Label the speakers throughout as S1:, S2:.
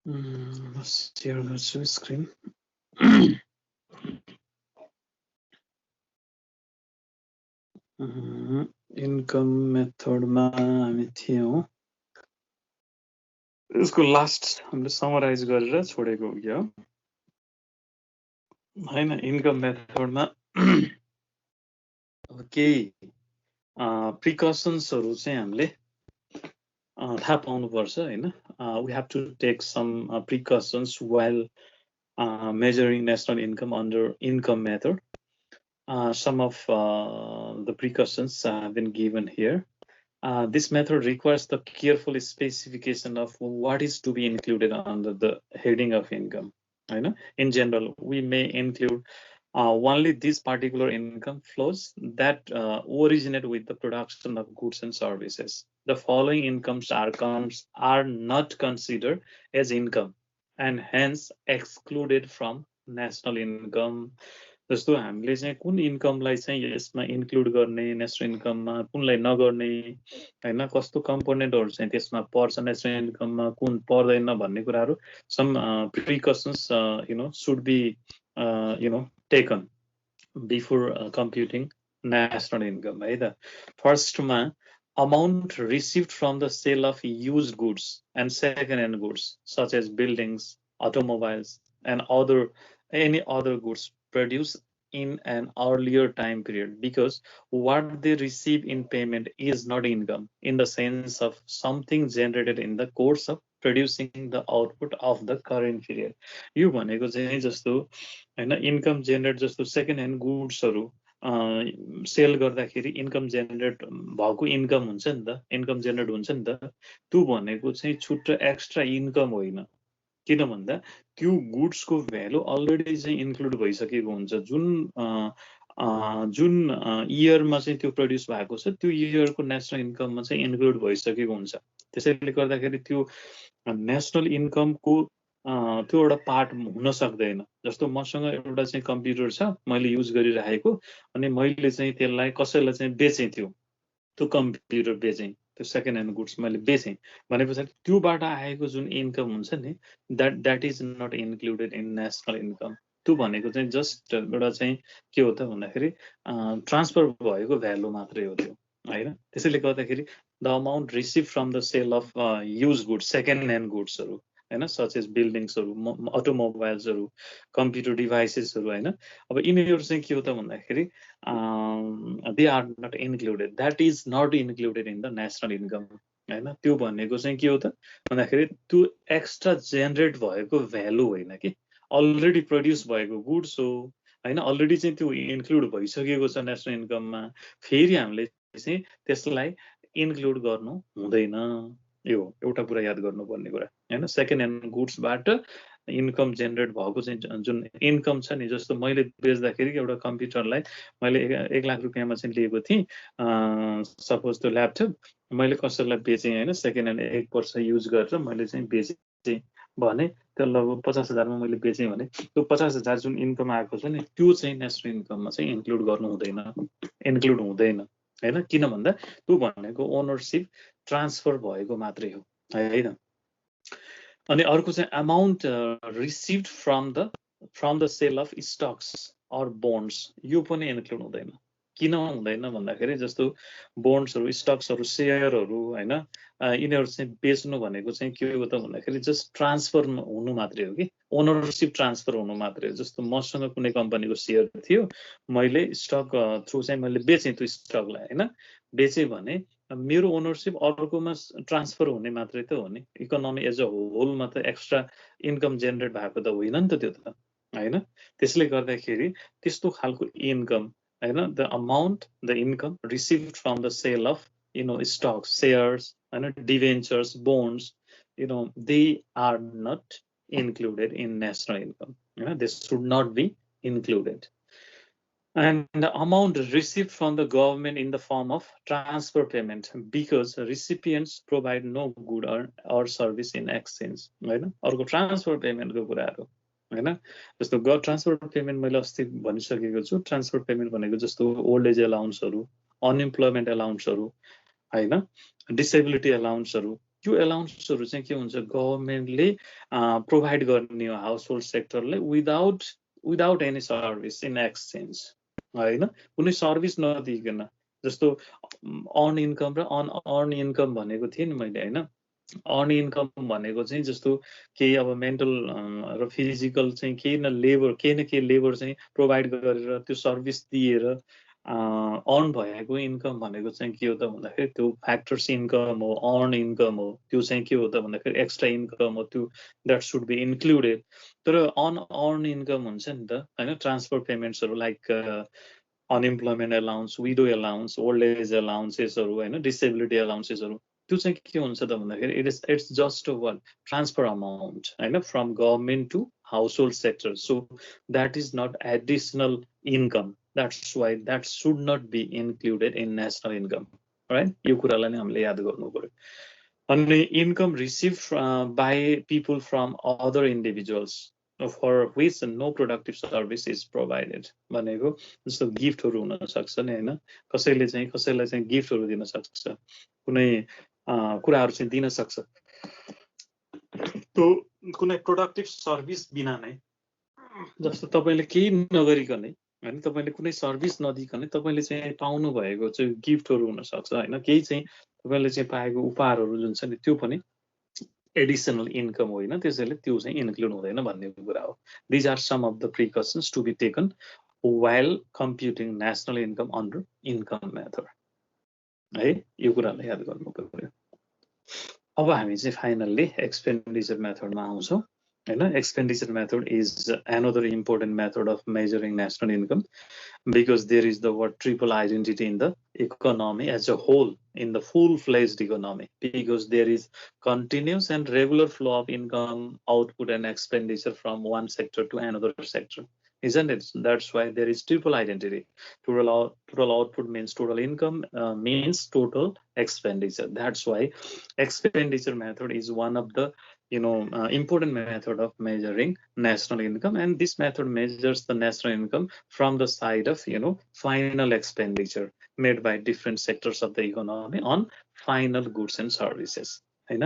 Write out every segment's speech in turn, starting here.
S1: Share गर्छु screen. Income मेथडमा हामी थियौँ। यसको लास्ट हामीले समराइज गरेर छोडेको हो क्या हैन। इन्कम मेथडमा अब केही प्रिकसन्सहरू चाहिँ हामीले थाहा पाउनुपर्छ हैन। We have to take some precautions while measuring national income under income method. Some of the precautions have been given here. This method requires the careful specification of what is to be included under the heading of income. In general, we may include only these particular income flows that originate with the production of goods and services. The following incomes are not considered as income and hence excluded from national income. जस्तो हामीले चाहिँ कुन इन्कमलाई चाहिँ यसमा include गर्ने national इन्कममा, कुनलाई नगर्ने हैन, कस्तो कम्पोनेन्टहरु चाहिँ त्यसमा पर्छ नेसनल इन्कममा, कुन पर्दैन भन्ने कुराहरु some precautions should be taken before computing national income है त। फर्स्टमा amount received from the sale of used goods and second-hand goods such as buildings, automobiles, and any other goods produced in an earlier time period, because what they receive in payment is not income in the sense of something generated in the course of producing the output of the current period. यो भनेको चाहिँ जस्तो हैन, income generate जस्तो second hand गुड्सहरु sale गर्दाखेरि income generate भएको income हुन्छ नि त, इन्कम जेनेरेट हुन्छ नि त। त्यो भनेको चाहिँ छुट्टै एक्स्ट्रा इन्कम होइन, किन भन्दा त्यो गुड्सको भ्यालु अलरेडी चाहिँ इन्क्लुड भइसकेको हुन्छ। जुन इयरमा चाहिँ त्यो प्रड्युस भएको छ त्यो इयरको नेसनल इन्कममा चाहिँ इन्क्लुड भइसकेको हुन्छ। त्यसैले गर्दाखेरि त्यो नेसनल इन्कमको त्यो एउटा पार्ट हुन सक्दैन। जस्तो मसँग एउटा चाहिँ कम्प्युटर छ, मैले युज गरिरहेको, अनि मैले चाहिँ त्यसलाई कसैलाई चाहिँ बेचेँ, त्यो कम्प्युटर बेचेँ, त्यो सेकेन्ड ह्यान्ड गुड्स मैले बेचेँ भनेपछि त्योबाट आएको जुन इन्कम हुन्छ नि, that is not included in national income. त्यो भनेको चाहिँ जस्ट एउटा चाहिँ के हो त भन्दाखेरि ट्रान्सफर भएको भ्यालु मात्रै हो त्यो हैन। त्यसैले गर्दाखेरि the amount receive from the sale of used goods, second hand गुड्सहरु हैन, सच एज बिल्डिङ्सहरु, अटोमोबाइल्सहरु, कम्प्युटर डिभाइसेसहरु हैन। अब यिनीहरु चाहिँ के हो त भन्दाखेरि they are not included, that is not included in the national income हैन। त्यो भनेको चाहिँ के हो त भन्दाखेरि त्यो एक्स्ट्रा जेनेरेट भएको भ्यालु होइन कि, अलरेडी प्रड्युस भएको गुड्स हो हैन, अलरेडी चाहिँ त्यो इन्क्लुड भइसकेको छ नेसनल इन्कममा। फेरि हामीले चाहिँ त्यसलाई इन्क्लुड गर्नु हुँदैन। यो एउटा कुरा याद गर्नुपर्ने कुरा हैन। सेकेन्ड ह्यान्ड गुड्सबाट इन्कम जेनेरेट भएको चाहिँ जुन इन्कम छ नि, जस्तो मैले बेच्दाखेरि एउटा कम्प्युटरलाई मैले 1 लाख रुपैयाँमा चाहिँ लिएको थिएँ, सपोज त्यो ल्यापटप मैले कसैलाई बेचेँ हैन, सेकेन्ड ह्यान्ड 1 वर्ष युज गरेर मैले चाहिँ बेचेँ भने त्यो लगभग 50,000 मा मैले बेचेँ भने त्यो 50,000 जुन इन्कम आएको छ नि, त्यो चाहिँ नेसनल इन्कममा चाहिँ इन्क्लुड गर्नु हुँदैन हैन। किन भन्दा त्यो भनेको ओनरशिप ट्रान्सफर भएको मात्रै हो हैन। अनि अर्को चाहिँ amount received from the sale of stocks or bonds, यो पनि इन्क्लुड हुँदैन। किन हुँदैन भन्दाखेरि जस्तो बोन्ड्सहरु, स्टक्सहरु, शेयरहरु हैन, यिनीहरु चाहिँ बेच्नु भनेको चाहिँ के हो त भन्दाखेरि जस्ट ट्रान्सफर हुनु मात्रै हो कि, ओनरशिप ट्रान्सफर हुनु मात्रै हो। जस्तो मसँग कुनै कम्पनीको शेयर थियो, मैले स्टक थ्रु चाहिँ मैले बेचेँ त्यो स्टकलाई हैन, बेचेँ भने मेरो ओनरशिप अर्कोमा ट्रान्सफर हुने मात्रै त हो नि। इकोनोमी एज अ होलमा त एक्स्ट्रा इन्कम जेनेरेट भएको त होइन नि त त्यो त हैन। त्यसले गर्दाखेरि त्यस्तो खालको इन्कम हैन, the amount, the income received from the sale of stocks, shares हैन, debentures, bonds, they are not included in national income. This should not be included. And the amount received from the government in the form of transfer payment, because recipients provide no good or service in exchange हैन। अर्को transfer पेमेन्टको कुराहरु हैन। जस्तो transfer payment मैले अस्ति भनिसकेको छु। Transfer payment भनेको जस्तो ओल्ड एज अलाउन्सहरु, अनइम्प्लोयमेन्ट अलाउन्सहरु हैन, डिसेबिलिटी अलाउन्सहरु त्यो अलाउन्सहरू चाहिँ के हुन्छ गभर्मेन्टले प्रोभाइड गर्ने हो हाउस होल्ड सेक्टरले without any service in exchange होइन कुनै सर्भिस नदिइकन जस्तो अर्न इन्कम र अनअर्न इन्कम भनेको थिएँ नि मैले होइन अर्न इन्कम भनेको चाहिँ जस्तो केही अब मेन्टल र फिजिकल चाहिँ केही न केही लेबर चाहिँ प्रोभाइड गरेर त्यो सर्भिस दिएर अर्न भएको इन्कम भनेको चाहिँ के हो त भन्दाखेरि त्यो फ्याक्टर्स इन्कम हो अर्न इन्कम हो त्यो चाहिँ के हो त भन्दाखेरि एक्स्ट्रा इन्कम हो त्यो द्याट सुड बी इन्क्लुडेड तर अनअर्न इन्कम हुन्छ नि त होइन ट्रान्सफर पेमेन्ट्सहरू like unemployment allowance widow allowance old age एलाउन्सेसहरू होइन डिसेबिलिटी एलाउन्सेसहरू त्यो चाहिँ के हुन्छ त भन्दाखेरि it's just one transfer amount होइन from government to household sector so that is not additional income that's why that should not be included in national income right यो कुरालाई नै हामीले याद गर्नु पर्यो अनि income receive by people from other individuals for which no productive service is provided भनेको जस्तो गिफ्टहरू हुन सक्छ नि होइन कसैलाई चाहिँ गिफ्टहरू दिन सक्छ कुनै कुराहरू चाहिँ दिन सक्छ त्यो कुनै प्रोडक्टिभ सर्भिस बिना नै जस्तो तपाईँले केही नगरिकनै होइन तपाईँले कुनै सर्भिस नदिकनै तपाईँले चाहिँ पाउनु भएको चाहिँ गिफ्टहरू हुन सक्छ होइन केही चाहिँ तपाईँले चाहिँ पाएको उपहारहरू जुन छ नि त्यो पनि एडिसनल इन्कम होइन त्यसैले त्यो चाहिँ इन्क्लुड हुँदैन भन्ने कुरा हो these are some of the precautions to be taken while computing national income under income method है यो कुरालाई याद गर्नु पर्यो अब हामी चाहिँ फाइनल्ली एक्सपेन्डिचर मेथडमा आउँछौँ होइन expenditure method is another important method of measuring national income because there is the what triple identity in the economy as a whole in the full-fledged economy because there is continuous and regular flow of income output and expenditure from one sector to another sector isn't it that's why there is triple identity total output means total income means total expenditure that's why expenditure method is one of the important method of measuring national income and this method measures the national income from the side of final expenditure made by different sectors of the economy on final goods and services हैन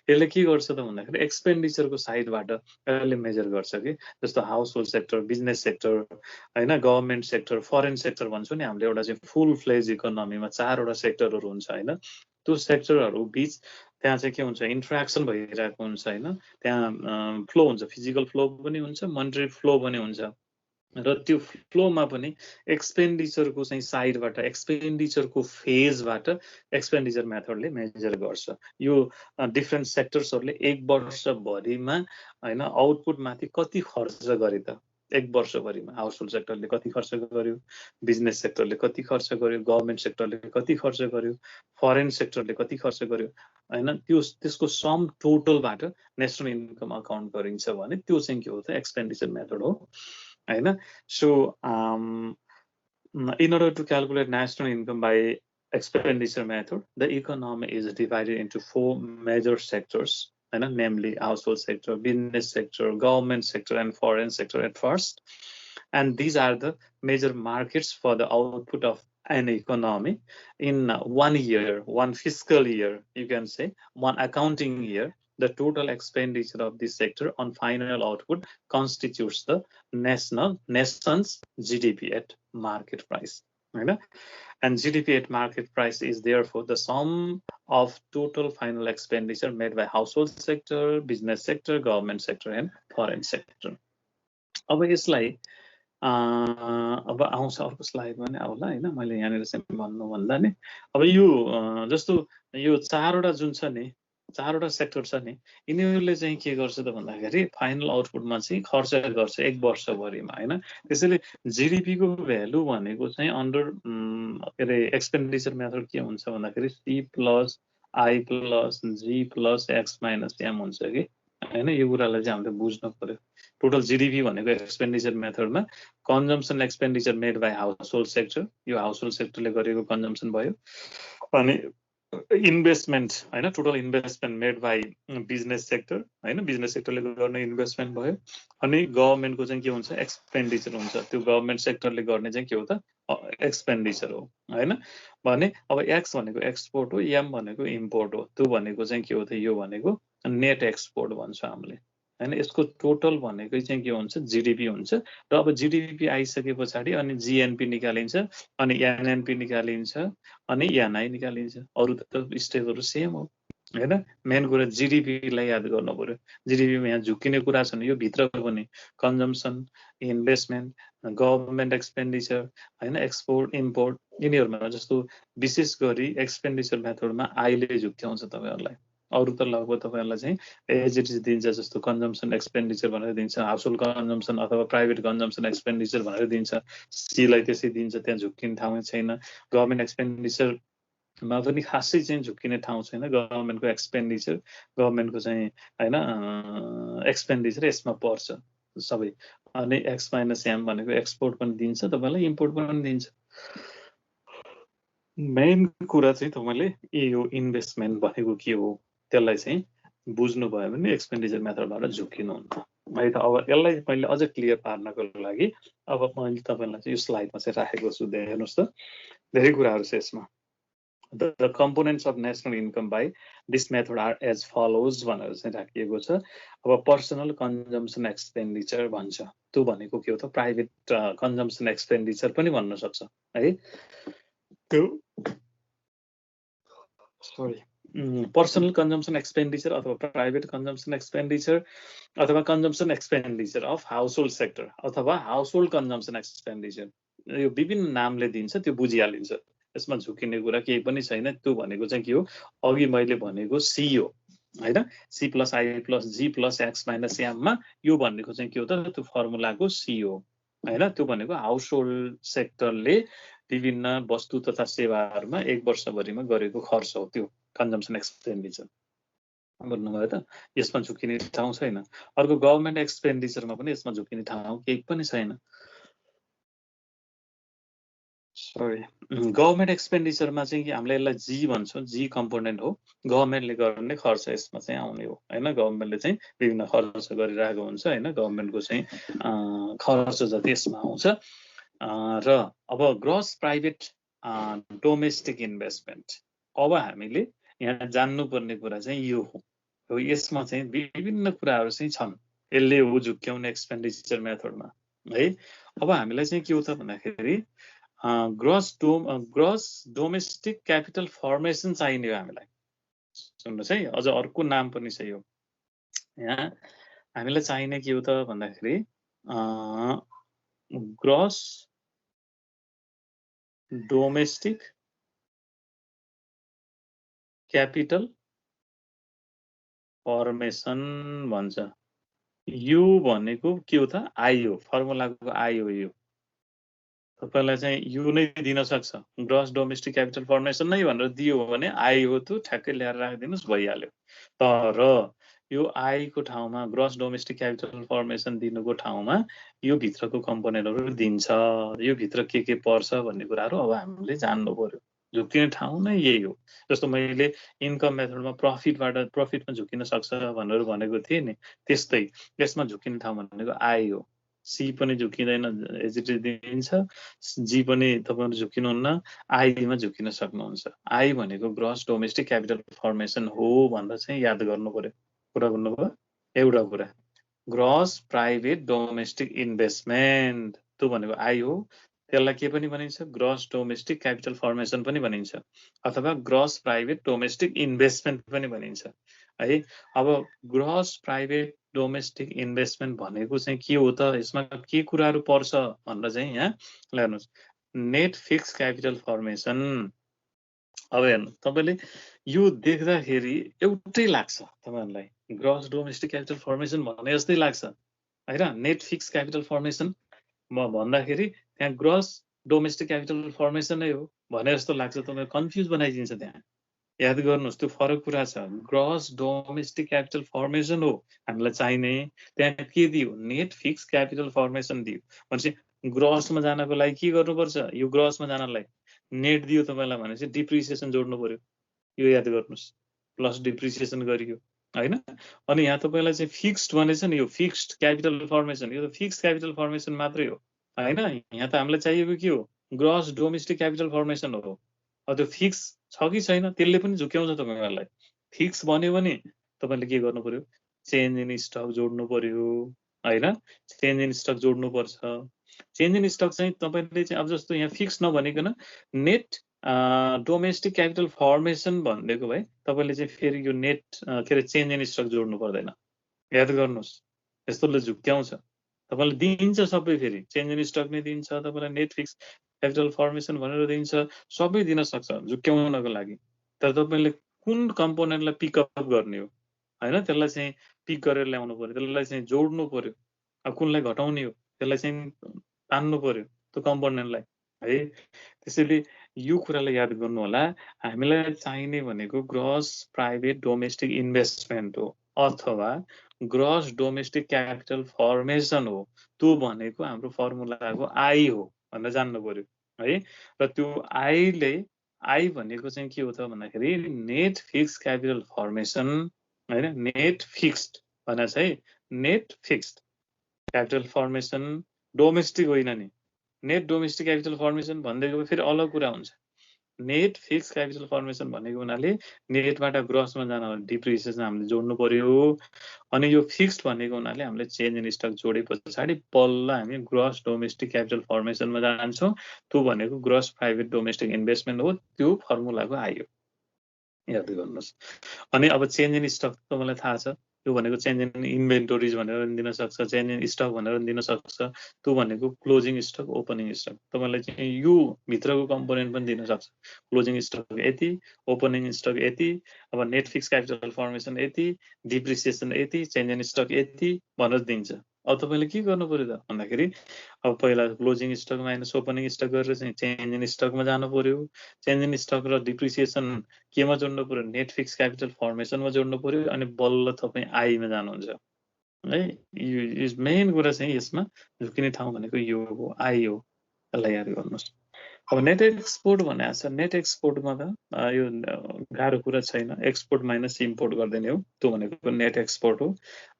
S1: यसले के गर्छ त भन्दाखेरि एक्सपेन्डिचरको साइडबाट यसले major गर्छ कि जस्तो house hold sector business sector हैन गभर्नमेन्ट सेक्टर फरेन सेक्टर भन्छौँ नि हामीले एउटा चाहिँ फुल फ्लेज इकोनोमीमा चारवटा सेक्टरहरू हुन्छ हैन त्यो सेक्टरहरू बीच त्यहाँ चाहिँ के हुन्छ इन्ट्र्याक्सन भइरहेको हुन्छ हैन त्यहाँ फ्लो हुन्छ फिजिकल फ्लो पनि हुन्छ मोनेटरी फ्लो पनि हुन्छ र त्यो फ्लोमा पनि एक्सपेन्डिचरको चाहिँ साइडबाट एक्सपेन्डिचरको फेजबाट एक्सपेन्डिचर मेथडले मेजर गर्छ यो डिफ्रेन्ट सेक्टर्सहरूले एक वर्षभरिमा हैन आउटपुटमाथि कति खर्च गरे त एक वर्षभरिमा हाउस होल्ड सेक्टरले कति खर्च गर्यो बिजनेस सेक्टरले कति खर्च गर्यो गभर्नमेन्ट सेक्टरले कति खर्च गर्यो फरेन सेक्टरले कति खर्च गर्यो हैन त्यसको सम टोटलबाट नेसनल इन्कम अकाउन्ट गरिन्छ भने त्यो चाहिँ के हो त एक्सपेन्डिचर मेथड हो हैन so in order to calculate national income by expenditure method the economy is divided into four major sectors namely household sector business sector government sector and foreign sector at first and these are the major markets for the output of an economy in 1 year one fiscal year you can say one accounting year the total expenditure of this sector on final output constitutes the nation's GDP at market price. Right? And GDP at market price is therefore the sum of total final expenditure made by household sector, business sector, government sector, and foreign sector. अब यसलाई अब आउँछ अर्को स्लाइडमा नै आउला हैन मैले यहाँनिर चाहिँ भन्नु भन्दा नि अब यो जस्तो यो चारवटा जुन छ नि चारवटा सेक्टर छ नि यिनीहरूले चाहिँ के गर्छ त भन्दाखेरि फाइनल आउटपुटमा चाहिँ खर्च गर्छ एक वर्षभरिमा हैन त्यसैले जीडीपी को भ्यालु भनेको चाहिँ अन्डर के रे एक्सपेन्डिचर मेथड के हुन्छ भन्दाखेरि C plus I plus G plus X minus M हुन्छ कि हैन यो कुरालाई चाहिँ हामीले बुझ्नु पर्यो टोटल जीडीपी भनेको एक्सपेन्डिचर मेथडमा consumption expenditure made by household sector यो हाउस होल्ड सेक्टरले गरेको कन्जम्सन भयो अनि इन्भेस्टमेन्ट हैन, total investment made by business sector हैन, बिजनेस सेक्टरले गर्ने इन्भेस्टमेन्ट भयो। अनि गभर्नमेन्टको चाहिँ के हुन्छ, एक्सपेन्डिचर हुन्छ। त्यो गभर्नमेन्ट सेक्टरले गर्ने चाहिँ के हो त, एक्सपेन्डिचर हो हैन। भने अब एक्स भनेको एक्सपोर्ट हो, एम भनेको इम्पोर्ट हो। त्यो भनेको चाहिँ के हो त, यो भनेको नेट एक्सपोर्ट भन्छ हामीले हैन। यसको टोटल भनेको चाहिँ के हुन्छ, जिडिपी हुन्छ। र अब जिडिपी आइसके पछाडि अनि जिएनपी निकालिन्छ, अनि एनएनपी निकालिन्छ, अनि एनआई निकालिन्छ। अरू त स्टेपहरू सेम हो हैन। मेन कुरा जिडिपीलाई याद गर्नु पर्यो। जिडिपीमा यहाँ झुक्किने कुरा छन्, यो भित्रको पनि कन्जम्सन, इन्भेस्टमेन्ट, गभर्नमेन्ट एक्सपेन्डिचर हैन, एक्सपोर्ट इम्पोर्ट, यिनीहरूमा जस्तो विशेष गरी एक्सपेन्डिचर मेथडमा आइले झुक्क्याउँछ तपाईँहरूलाई। अरू त लगभग तपाईँहरूलाई चाहिँ एज इट इज दिन्छ, जस्तो कन्जम्सन एक्सपेन्डिचर भनेर दिन्छ, हाउसहोल्ड कन्जम्सन अथवा प्राइभेट कन्जम्सन एक्सपेन्डिचर भनेर दिन्छ। सीलाई त्यसै दिन्छ, त्यहाँ झुक्किने ठाउँ छैन। गभर्नमेन्ट एक्सपेन्डिचरमा पनि खासै चाहिँ झुक्किने ठाउँ छैन। गभर्नमेन्टको एक्सपेन्डिचर, गभर्नमेन्टको चाहिँ हैन एक्सपेन्डिचर यसमा पर्छ सबै। अनि एक्स माइनस एम भनेको एक्सपोर्ट पनि दिन्छ तपाईँलाई, इम्पोर्ट पनि दिन्छ। मेन कुरा चाहिँ तपाईँले यो इन्भेस्टमेन्ट भनेको के हो त्यसलाई चाहिँ बुझ्नुभयो भने एक्सपेन्डिचर मेथडबाट झुक्किनुहुन्न है त। अब यसलाई मैले अझ क्लियर पार्नको लागि अब मैले तपाईँलाई चाहिँ यो स्लाइडमा चाहिँ राखेको छु, हेर्नुहोस् त। धेरै कुराहरू छ यसमा। The components of national income by this method are as follows भनेर चाहिँ राखिएको छ। अब पर्सनल कन्जम्सन एक्सपेन्डिचर भन्छ, त्यो भनेको के हो त, प्राइभेट कन्जम्सन एक्सपेन्डिचर पनि भन्न सक्छ है। त्यो पर्सनल कन्जम्सन एक्सपेन्डिचर अथवा प्राइभेट कन्जम्सन एक्सपेन्डिचर अथवा consumption expenditure of household sector अथवा हाउसहोल्ड कन्जम्सन एक्सपेन्डिचर, यो विभिन्न नामले दिन्छ, त्यो बुझिहालिन्छ। यसमा झुकिने कुरा केही पनि छैन। त्यो भनेको चाहिँ के हो, अघि मैले भनेको सी हो हैन, C plus I plus G plus X minus एममा यो भनेको चाहिँ के हो त, त्यो फर्मुलाको सी हो हैन। त्यो भनेको हाउसहोल्ड सेक्टरले विभिन्न वस्तु तथा सेवाहरूमा एक वर्षभरिमा गरेको खर्च हो, त्यो कन्जम्सन एक्सपेन्डिचर। बुझ्नुभयो त। यसमा झुकिने ठाउँ छैन। अर्को गभर्नमेन्ट एक्सपेन्डिचरमा पनि यसमा झुकिने ठाउँ केही पनि छैन। सरी, गभर्नमेन्ट एक्सपेन्डिचरमा चाहिँ हामीले यसलाई जी भन्छौँ, जी कम्पोनेन्ट हो। गभर्नमेन्टले गर्ने खर्च यसमा चाहिँ आउने हो हैन। गभर्नमेन्टले चाहिँ विभिन्न खर्च गरिरहेको हुन्छ हैन, गभर्नमेन्टको चाहिँ खर्च जति यसमा आउँछ। र अब ग्रस प्राइभेट डोमेस्टिक इन्भेस्टमेन्ट, अब हामीले यहाँ जान्नुपर्ने कुरा चाहिँ यो हो। यसमा चाहिँ विभिन्न कुराहरू चाहिँ छन्, यसले हो झुक्क्याउने एक्सपेन्डिचर मेथडमा है। अब हामीलाई चाहिँ के हो त भन्दाखेरि ग्रस डोमेस्टिक क्यापिटल फर्मेसन चाहिने हो हामीलाई। सुन्नुहोस् है, अझ अर्को नाम पनि छ यो। यहाँ हामीलाई चाहिने के हो त भन्दाखेरि ग्रस डोमेस्टिक क्यापिटल फर्मेसन भन्छ। यो भनेको के हो त, आई हो, फर्मुलाको आई हो। यो तपाईलाई चाहिँ यो नै दिन सक्छ, ग्रस डोमेस्टिक क्यापिटल फर्मेसन नै भनेर दियो भने आई हो, त्यो ठ्याक्कै ल्याएर राखिदिनुहोस्, भइहाल्यो। तर यो आई को ठाउँमा ग्रस डोमेस्टिक क्यापिटल फर्मेसन दिनुको ठाउँमा यो भित्रको कम्पोनेन्टहरू दिन्छ, यो भित्र के पर्छ भन्ने कुराहरू अब हामीले जान्नु पर्यो। झुक्किने ठाउँ नै यही हो। जस्तो मैले इन्कम मेथडमा प्रफिटमा झुकिन सक्छ भनेर भनेको थिएँ नि, त्यस्तै यसमा झुकिने ठाउँ भनेको आई हो। सी पनि झुकिँदैन, एज इट इज दिन्छ, जी पनि तपाईँहरू झुकिनुहुन्न, आईमा झुकिन सक्नुहुन्छ। आई भनेको ग्रस डोमेस्टिक क्यापिटल फर्मेसन हो भनेर चाहिँ याद गर्नु पर्यो। कुरा गर्नुभयो। एउटा कुरा ग्रस प्राइभेट डोमेस्टिक इन्भेस्टमेन्ट, त्यो भनेको आई हो। त्यसलाई के पनि भनिन्छ, ग्रस डोमेस्टिक क्यापिटल फर्मेसन पनि भनिन्छ, अथवा ग्रस प्राइभेट डोमेस्टिक इन्भेस्टमेन्ट पनि भनिन्छ है। अब ग्रस प्राइभेट डोमेस्टिक इन्भेस्टमेन्ट भनेको चाहिँ के हो त, यसमा के कुराहरू पर्छ भनेर चाहिँ यहाँ हेर्नुहोस्। Net fix capital formation. अब हेर्नु, तपाईँले यो देख्दाखेरि एउटै लाग्छ तपाईँहरूलाई, ग्रस डोमेस्टिक क्यापिटल फर्मेसन भने जस्तै लाग्छ हैन। नेट फिक्स क्यापिटल फर्मेसन म भन्दाखेरि त्यहाँ ग्रस डोमेस्टिक क्यापिटल फर्मेसन नै हो भने जस्तो लाग्छ, तपाईँ कन्फ्युज बनाइदिन्छ। त्यहाँ याद गर्नुहोस्, त्यो फरक कुरा छ। ग्रस डोमेस्टिक क्यापिटल फर्मेसन हो हामीलाई चाहिने, त्यहाँ के दियो, नेट फिक्स क्यापिटल फर्मेसन दियो। भनेपछि ग्रसमा जानको लागि के गर्नुपर्छ, यो ग्रसमा जानलाई नेट दियो तपाईँलाई भनेपछि डिप्रिसिएसन जोड्नु पर्यो यो याद गर्नुहोस्, प्लस डिप्रिसिएसन गरियो हैन। अनि यहाँ तपाईलाई चाहिँ फिक्स्ड भनेछ नि, यो फिक्स्ड क्यापिटल फर्मेसन, यो त फिक्स्ड क्यापिटल फर्मेसन मात्रै हो हैन। यहाँ त हामीलाई चाहिएको के हो, ग्रस डोमेस्टिक क्यापिटल फर्मेसन हो। त्यो फिक्स छ कि छैन त्यसले पनि झुक्याउँछ तपाईलाई। फिक्स भन्यो भने तपाईले के गर्नु पर्यो, चेन्ज इन स्टक जोड्नु पर्यो हैन, चेन्ज इन स्टक जोड्नु पर्छ। चेन्ज इन स्टक चाहिँ तपाईले चाहिँ अब जस्तो यहाँ फिक्स नभनिकन नेट डोमेस्टिक क्यापिटल फर्मेसन भनेको भए तपाईले चाहिँ फेरि यो नेट के अरे चेन्ज इन स्टक जोड्नु पर्दैन। याद गर्नुहोस्, यस्तोले झुक्क्याउँछ। तपाईलाई दिन्छ सबै, फेरि चेन्ज इन स्टक नै दिन्छ, तपाईलाई नेट फिक्स क्यापिटल फर्मेसन भनेर दिन्छ, सबै दिन सक्छ झुक्क्याउनको लागि। तर तपाईले कुन कम्पोनेन्टलाई पिकअप गर्ने हो हैन, त्यसलाई चाहिँ पिक गरेर ल्याउनु पर्यो, त्यसलाई चाहिँ जोड्नु पर्यो। अब कुनलाई घटाउने हो त्यसलाई चाहिँ तान्नु पर्यो त्यो कम्पोनेन्टलाई है। त्यसैले यो कुरालाई याद गर्नु होला, हामीलाई चाहिने भनेको ग्रस प्राइभेट डोमेस्टिक इन्भेस्टमेन्ट हो अथवा ग्रस डोमेस्टिक क्यापिटल फर्मेसन हो। त्यो भनेको हाम्रो फर्मुलाको आई हो भनेर जान्नु पर्यो है। र त्यो आई भनेको चाहिँ के हो त भन्दाखेरि नेट फिक्स क्यापिटल फर्मेसन हैन। नेट फिक्स्ड भने चाहिँ net fixed capital formation domestic होइन नि, नेट डोमेस्टिक क्यापिटल फर्मेसन भन्दैको फेरि अलग कुरा हुन्छ। नेट फिक्स क्यापिटल फर्मेसन भनेको हुनाले नेटबाट ग्रसमा जान डिप्रिसिएसन हामीले जोड्नु पर्यो। अनि यो फिक्स्ड भनेको हुनाले हामीले चेन्ज इन स्टक जोडे पछाडि बल्ल हामी ग्रस डोमेस्टिक क्यापिटल फर्मेसनमा जान्छौँ। त्यो भनेको ग्रस प्राइभेट डोमेस्टिक इन्भेस्टमेन्ट हो, त्यो फर्मुलाको आयो, याद गर्नुहोस्। अनि अब चेन्ज इन स्टक तपाईँलाई थाहा छ, त्यो भनेको चेन्ज इन इन्भेन्टोरिज भनेर पनि दिन सक्छ, चेन्ज इन स्टक भनेर पनि दिन सक्छ। त्यो भनेको क्लोजिङ स्टक ओपनिङ स्टक, तपाईँलाई चाहिँ यो भित्रको कम्पोनेन्ट पनि दिन सक्छ। क्लोजिङ स्टक यति, ओपनिङ स्टक यति, अब नेट फिक्स क्यापिटल फर्मेसन यति, डिप्रिसिएसन यति, चेन्ज इन स्टक यति भनेर दिन्छ। अब तपाईँले के गर्नु पर्यो त भन्दाखेरि अब पहिला closing stock minus opening stock गरेर चाहिँ चेन्ज इन स्टकमा जानु पर्यो। चेन्ज इन स्टक र डिप्रिसिएसन केमा जोड्नु पर्यो, नेट फिक्स क्यापिटल फर्मेसनमा जोड्नु पर्यो। अनि बल्ल तपाईँ आईमा जानुहुन्छ है। यो मेन कुरा चाहिँ यसमा झुकिने ठाउँ भनेको यो हो, आई हो, त्यसलाई याद गर्नुहोस्। अब नेट एक्सपोर्ट भनेको छ, नेट एक्सपोर्टमा त यो गाह्रो कुरा छैन, एक्सपोर्ट माइनस इम्पोर्ट गरिदिने हो, त्यो भनेको नेट एक्सपोर्ट हो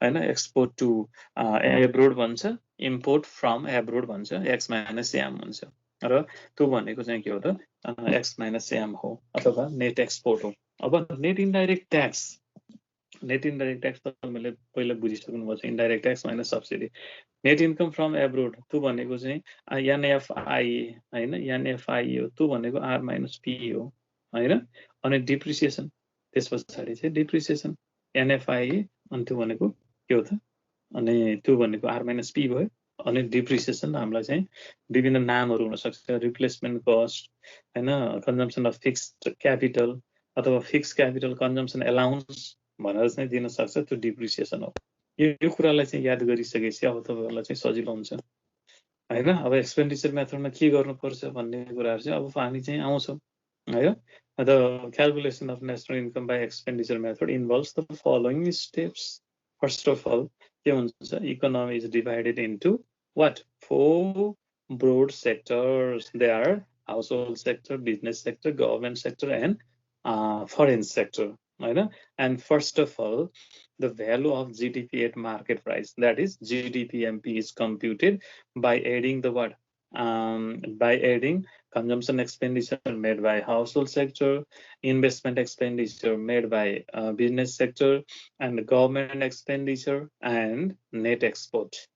S1: हैन। एक्सपोर्ट टु एब्रोड भन्छ, इम्पोर्ट फ्रम एब्रोड भन्छ, एक्स माइनस एम हुन्छ। र त्यो भनेको चाहिँ के हो त, एक्स माइनस एम हो अथवा नेट एक्सपोर्ट हो। अब net indirect tax, net indirect tax त मैले पहिला बुझिसक्नुभएको छ, indirect tax minus subsidy. Net income from abroad त्यो भनेको चाहिँ एनएफआई हैन, एनएफआई हो, त्यो भनेको आर माइनस पी हो हैन। अनि डिप्रिसिएसन त्यस पछाडि चाहिँ डिप्रिसिएसन एनएफआई, अनि त्यो भनेको के हो त, अनि त्यो भनेको आर माइनस पी भयो। अनि डिप्रिसिएसन हामीलाई चाहिँ विभिन्न नामहरू हुनसक्छ, रिप्लेसमेन्ट कस्ट हैन, कन्जम्सन अफ फिक्स्ड क्यापिटल अथवा फिक्स क्यापिटल कन्जम्सन एलाउन्स भनेर चाहिँ दिन सक्छ, त्यो डिप्रिसिएसन हो। यो कुरालाई चाहिँ याद गरिसकेपछि अब तपाईँहरूलाई चाहिँ सजिलो हुन्छ हैन। अब एक्सपेन्डिचर मेथडमा के गर्नुपर्छ भन्ने कुराहरू चाहिँ अब हामी चाहिँ आउँछौँ है। The calculation of national income by expenditure method involves the following steps. First of all के हुन्छ, economy is divided into what, 4 broad sectors. They are household sector, business sector, government sector, and foreign sector. And first of all, the value of GDP at market price, that is GDPMP, is computed by adding the what? By adding consumption expenditure made by household sector, investment expenditure made by business sector, and government expenditure and net export.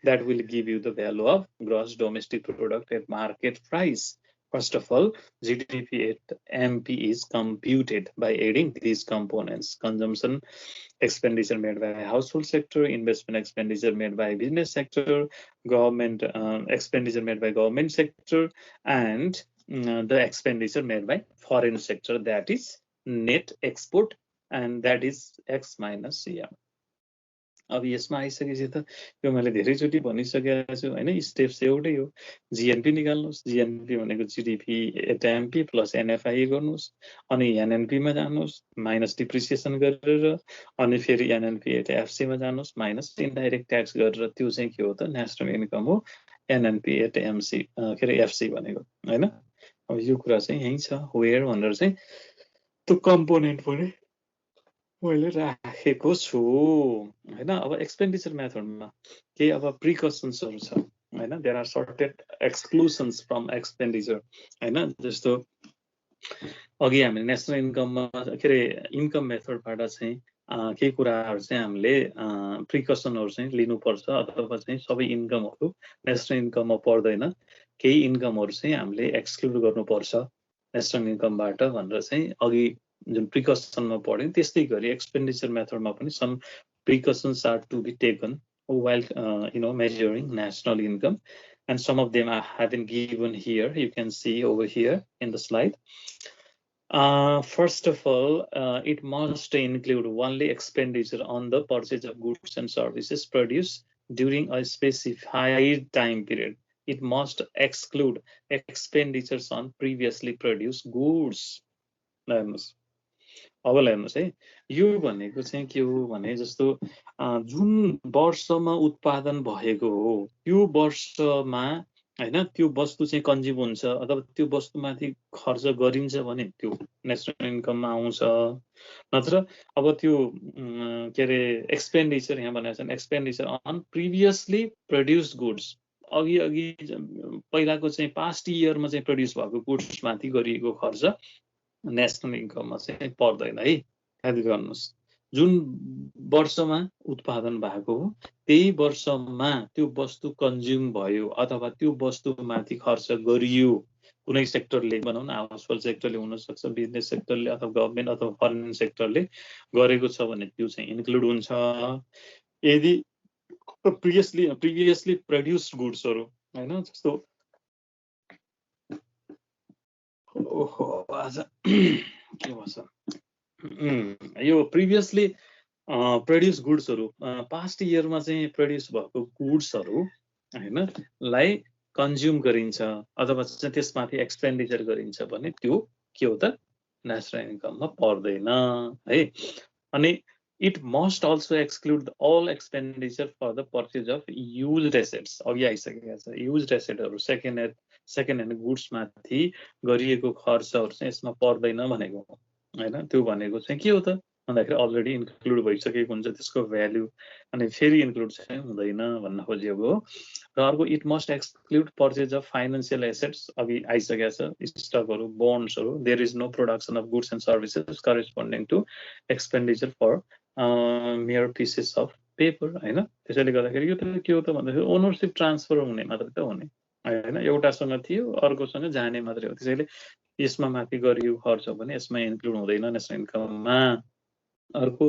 S1: That will give you the value of gross domestic product at market price. First of all, GDP at MP is computed by adding these components: consumption expenditure made by household sector, investment expenditure made by business sector, government expenditure made by government sector, and the expenditure made by foreign sector, that is net export, and that is X minus CM. अब यसमा आइसकेपछि त यो मैले धेरैचोटि भनिसकेको छु हैन, स्टेप्स एउटै हो। जीएनपी निकाल्नुहोस्, जीएनपी भनेको GDP at MP plus NFI गर्नुहोस्, अनि एनएनपी मा जानुहोस् माइनस डिप्रिसिएसन गरेर, अनि फेरि एनएनपी एट एफसी मा जानुहोस् माइनस इनडाइरेक्ट ट्याक्स गरेर, त्यो चाहिँ के हो त, नेसनल इन्कम हो, एनएनपी एट एमसी के अरे एफसी भनेको हैन। अब यो कुरा चाहिँ यही छ, वेयर भनेर चाहिँ त्यो कम्पोनेन्ट पनि मैले राखेको छु हैन। अब एक्सपेन्डिचर मेथडमा केही अब प्रिकसन्सहरू छ हैन। There are certain exclusions from expenditure हैन। जस्तो अघि हामीले नेसनल इन्कममा के अरे इन्कम मेथडबाट चाहिँ केही कुराहरू चाहिँ हामीले प्रिकसनहरू चाहिँ लिनुपर्छ, अथवा चाहिँ सबै इन्कमहरू नेसनल इन्कममा पर्दैन, केही इन्कमहरू चाहिँ हामीले एक्सक्लुड गर्नुपर्छ नेसनल इन्कमबाट भनेर चाहिँ अघि जुन प्रिकसनमा पढ्यौँ, त्यस्तै गरी एक्सपेन्डिचर मेथडमा पनि some precautions are to be taken while measuring national income, and some of them have been given here. You can see over here in the slide. First of all, it must include only expenditure on the purchase of goods and services produced during a specified time period. It must exclude expenditures on previously produced goods. अब हेर्नुहोस् है, यो भनेको चाहिँ के हो भने जस्तो जुन वर्षमा उत्पादन भएको हो त्यो वर्षमा हैन त्यो वस्तु चाहिँ कन्ज्युम हुन्छ अथवा त्यो वस्तुमाथि खर्च गरिन्छ भने त्यो नेसनल इन्कममा आउँछ। नत्र अब त्यो के अरे एक्सपेन्डिचर यहाँ भनेको छ, expenditure on previously produced goods, अघि पहिलाको चाहिँ पास्ट इयरमा चाहिँ प्रोड्युस भएको गुड्समाथि गरिएको खर्च नेसनल इन्कममा चाहिँ पर्दैन है। याद गर्नुहोस्, जुन वर्षमा उत्पादन भएको हो त्यही वर्षमा त्यो वस्तु कन्ज्युम भयो अथवा त्यो वस्तुमाथि खर्च गरियो, कुनै सेक्टरले भनौँ न, हाउसहोल्ड सेक्टरले हुनसक्छ, बिजनेस सेक्टरले अथवा गभर्मेन्ट अथवा फरेन सेक्टरले गरेको छ भने त्यो चाहिँ इन्क्लुड हुन्छ। यदि प्रिभियसली प्रोड्युस्ड गुड्सहरू हैन, जस्तो आज के भन्छ यो प्रिभियसली प्रोड्युस गुड्सहरू पास्ट इयरमा चाहिँ प्रोड्युस भएको गुड्सहरू हैन लाई कन्ज्युम गरिन्छ अथवा चाहिँ त्यसमाथि एक्सपेन्डिचर गरिन्छ भने त्यो के हो त नेसनल इन्कममा पर्दैन है। अनि it must also exclude all expenditure for the purchase of used assets. अघि आइसकेको छ, युज्ड एसेटहरू सेकेन्ड ह्यान्ड गुड्समाथि गरिएको खर्चहरू चाहिँ यसमा पर्दैन भनेको हो हैन। त्यो भनेको चाहिँ के हो त भन्दाखेरि अलरेडी इन्क्लुड भइसकेको हुन्छ त्यसको भ्याल्यु, अनि फेरि इन्क्लुड चाहिँ हुँदैन भन्न खोजेको हो। र अर्को it must exclude purchase of financial assets, अघि आइसकेको छ, स्टकहरू, बोन्ड्सहरू। There is no production of goods and services corresponding to expenditure for mere pieces of paper हैन। त्यसैले गर्दाखेरि यो त के हो त भन्दाखेरि ओनरसिप ट्रान्सफर हुने मात्रै त हुने हैन, एउटासँग थियो अर्कोसँग जाने मात्रै हो। त्यसैले यसमा माथि गरियो खर्च भने यसमा इन्क्लुड हुँदैन नेसनल इन्कममा। अर्को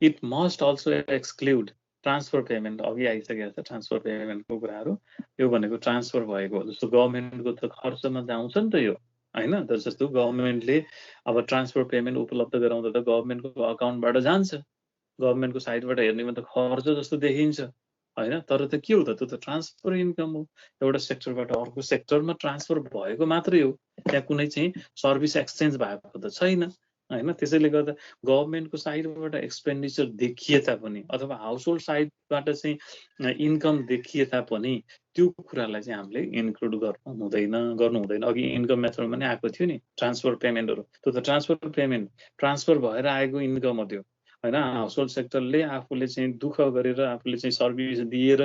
S1: it must also exclude transfer payment, अघि आइसकेको छ ट्रान्सफर पेमेन्टको कुराहरू। यो भनेको ट्रान्सफर भएको, जस्तो गभर्मेन्टको त खर्चमा जाउँछ नि त यो हैन। जस्तो गभर्मेन्टले अब ट्रान्सफर पेमेन्ट उपलब्ध गराउँदा त गभर्मेन्टको अकाउन्टबाट जान्छ, गभर्मेन्टको साइडबाट हेर्नेमा त खर्च जस्तो देखिन्छ हैन, तर त के हो त त्यो त ट्रान्सफर इन्कम हो। एउटा सेक्टरबाट अर्को सेक्टरमा ट्रान्सफर भएको मात्रै हो, त्यहाँ कुनै चाहिँ सर्भिस एक्सचेन्ज भएको त छैन हैन। त्यसैले गर्दा गभर्मेन्टको साइडबाट एक्सपेन्डिचर देखिए तापनि अथवा हाउसहोल्ड साइडबाट चाहिँ इन्कम देखिए तापनि त्यो कुरालाई चाहिँ हामीले इन्क्लुड गर्नु हुँदैन। अघि इन्कम मेथडमा नै आएको थियो नि ट्रान्सफर पेमेन्टहरू, त्यो त ट्रान्सफर पेमेन्ट ट्रान्सफर भएर आएको इन्कम हो त्यो हैन। हाउसहोल्ड सेक्टरले आफूले चाहिँ दुःख गरेर आफूले चाहिँ सर्भिस दिएर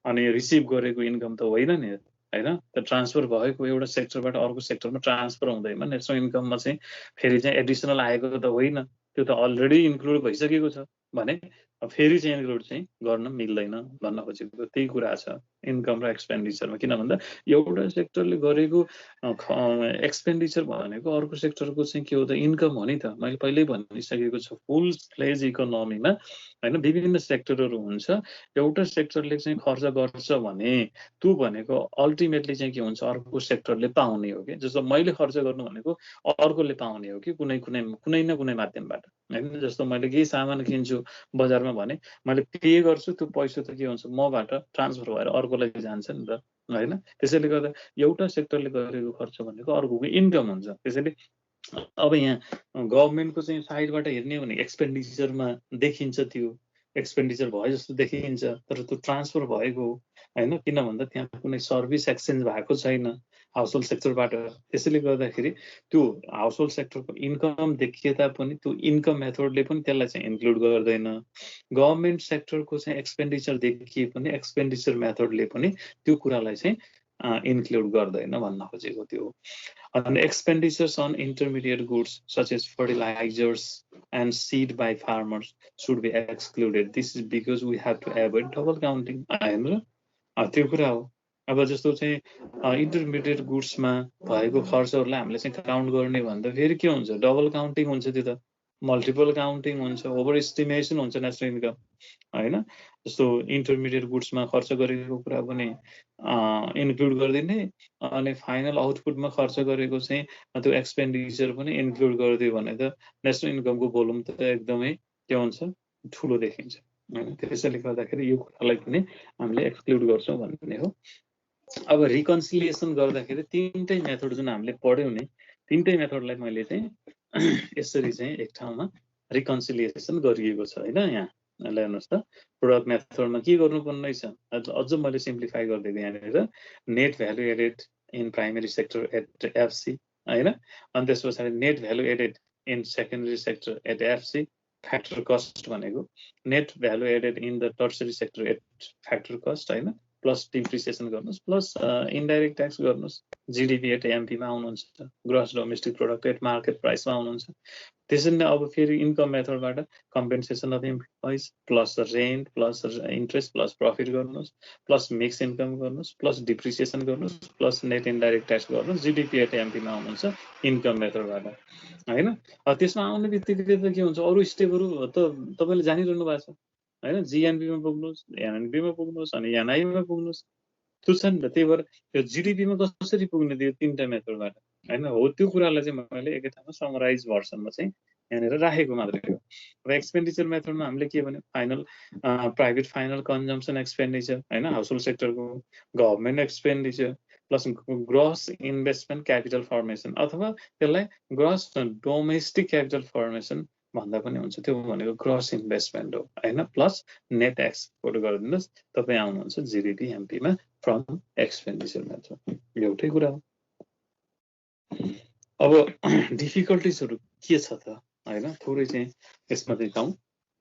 S1: अनि रिसिभ गरेको इन्कम त होइन नि हैन। त ट्रान्सफर भएको एउटा सेक्टरबाट अर्को सेक्टरमा ट्रान्सफर हुँदैमा नेसनल इन्कममा चाहिँ फेरि चाहिँ एडिसनल आएको त होइन, त्यो त अलरेडी इन्क्लुड भइसकेको छ भने फेरि चाहिँ इन्क्लुड चाहिँ गर्न मिल्दैन भन्न खोजेको त्यही कुरा छ इन्कम र एक्सपेन्डिचरमा। किन भन्दा एउटा सेक्टरले गरेको एक्सपेन्डिचर भनेको अर्को सेक्टरको चाहिँ के हो त इन्कम हो नि त। मैले पहिल्यै भनिसकेको छु, फुल फ्लेज इकोनोमीमा हैन विभिन्न सेक्टरहरू हुन्छ। एउटा सेक्टरले चाहिँ खर्च गर्छ भने त्यो भनेको अल्टिमेटली चाहिँ के हुन्छ अर्को सेक्टरले पाउने हो कि। जस्तो मैले खर्च गर्नु भनेको अर्कोले पाउने हो कि कुनै न कुनै माध्यमबाट हैन। जस्तो मैले केही सामान किन्छु बजारमा भने मैले पे गर्छु, त्यो पैसा त के हुन्छ मबाट ट्रान्सफर भएर अर्कोलाई जान्छ नि त हैन। त्यसैले गर्दा एउटा सेक्टरले गरेको खर्च भनेको अर्कोको इन्कम हुन्छ। त्यसैले अब यहाँ गभर्मेन्टको चाहिँ साइडबाट हेर्ने हो भने एक्सपेन्डिचरमा देखिन्छ, त्यो एक्सपेन्डिचर भयो जस्तो देखिन्छ, तर त्यो ट्रान्सफर भएको हो हैन। किन भन्दा त्यहाँ कुनै सर्भिस एक्सचेन्ज भएको छैन हाउस होल्ड सेक्टरबाट। त्यसैले गर्दाखेरि त्यो हाउस होल्ड सेक्टरको इन्कम देखिए तापनि त्यो इन्कम मेथडले पनि त्यसलाई चाहिँ इन्क्लुड गर्दैन। गभर्मेन्ट सेक्टरको चाहिँ एक्सपेन्डिचर देखिए पनि एक्सपेन्डिचर मेथडले पनि त्यो कुरालाई चाहिँ इन्क्लुड गर्दैन भन्न खोजेको त्यो। And expenditures on intermediate goods such as fertilizers and seed by farmers should be excluded. This is because we have to avoid double counting. त्यो कुरा हो। अब जस्तो चाहिँ इन्टरमिडिएट गुड्समा भएको खर्चहरूलाई हामीले चाहिँ काउन्ट गर्ने भन्दा फेरि के हुन्छ, डबल काउन्टिङ हुन्छ, त्यो त मल्टिपल काउन्टिङ हुन्छ, ओभर एस्टिमेसन हुन्छ नेसनल इन्कम हैन। जस्तो इन्टरमिडिएट गुड्समा खर्च गरेको कुरा पनि इन्क्लुड गरिदिने अनि फाइनल आउटपुटमा खर्च गरेको चाहिँ त्यो एक्सपेन्डिचर पनि इन्क्लुड गरिदियो भने त नेसनल इन्कमको भोल्युम त एकदमै के हुन्छ, ठुलो देखिन्छ हैन। त्यसैले गर्दाखेरि यो कुरालाई पनि हामीले एक्सक्लुड गर्छौँ भन्ने हो। अब रिकन्सिलिएसन गर्दाखेरि तीनटै मेथड जुन हामीले पढ्यौँ नि, तीनटै मेथडलाई मैले चाहिँ यसरी चाहिँ एक ठाउँमा रिकन्सिलिएसन गरिएको छ हैन। यहाँ हेर्नुहोस् त, प्रोडक्ट मेथडमा के गर्नुपर्ने रहेछ, अझ मैले सिम्प्लिफाई गरिदिएको यहाँनिर net value added in primary sector at FC हैन, अनि त्यस पछाडि net value added in secondary sector at FC, factor cost भनेको net value added in the tertiary sector at factor cost हैन, प्लस डिप्रिसिएसन गर्नुहोस्, plus indirect tax गर्नुहोस्, GDP at एमपीमा आउनुहुन्छ, gross domestic product at market प्राइसमा आउनुहुन्छ। त्यसरी नै अब फेरि इन्कम मेथडबाट compensation of employees plus rent plus interest plus profit गर्नुहोस्, प्लस मिक्स इन्कम गर्नुहोस्, प्लस डिप्रिसिएसन गर्नुहोस्, प्लस नेट इन्डाइरेक्ट ट्याक्स गर्नुहोस्, जिडिपी एट एमपीमा आउनुहुन्छ इन्कम मेथडबाट हैन। त्यसमा आउने बित्तिकै त के हुन्छ, अरू स्टेपहरू त तपाईँले जानिरहनु भएको छ हैन, जिएनपीमा पुग्नुहोस्, एनएनपीमा पुग्नुहोस्, अनि एनआईमा पुग्नुहोस्, त्यो छ नि त। त्यही भएर त्यो जिडिपीमा कसरी पुग्ने त्यो तीनटा मेथडबाट हैन हो, त्यो कुरालाई चाहिँ मैले एकै ठाउँमा समराइज भर्सनमा चाहिँ यहाँनिर राखेको मात्रै हो। अब एक्सपेन्डिचर मेथडमा हामीले के भन्यो, final private final consumption expenditure हैन, हाउस होल्ड सेक्टरको government expenditure plus gross investment capital formation, अथवा त्यसलाई ग्रस डोमेस्टिक क्यापिटल फर्मेसन भन्दा पनि हुन्छ, त्यो भनेको ग्रस इन्भेस्टमेन्ट हो हैन, प्लस नेट एक्सपोर्ट गरिदिनुहोस्, तपाईँ आउनुहुन्छ जिडिपी एमपीमा फ्रम एक्सपेन्डिचर मेथड। एउटै कुरा हो। अब डिफिकल्टिजहरू के छ त हैन, थोरै चाहिँ यसमा चाहिँ जाउँ।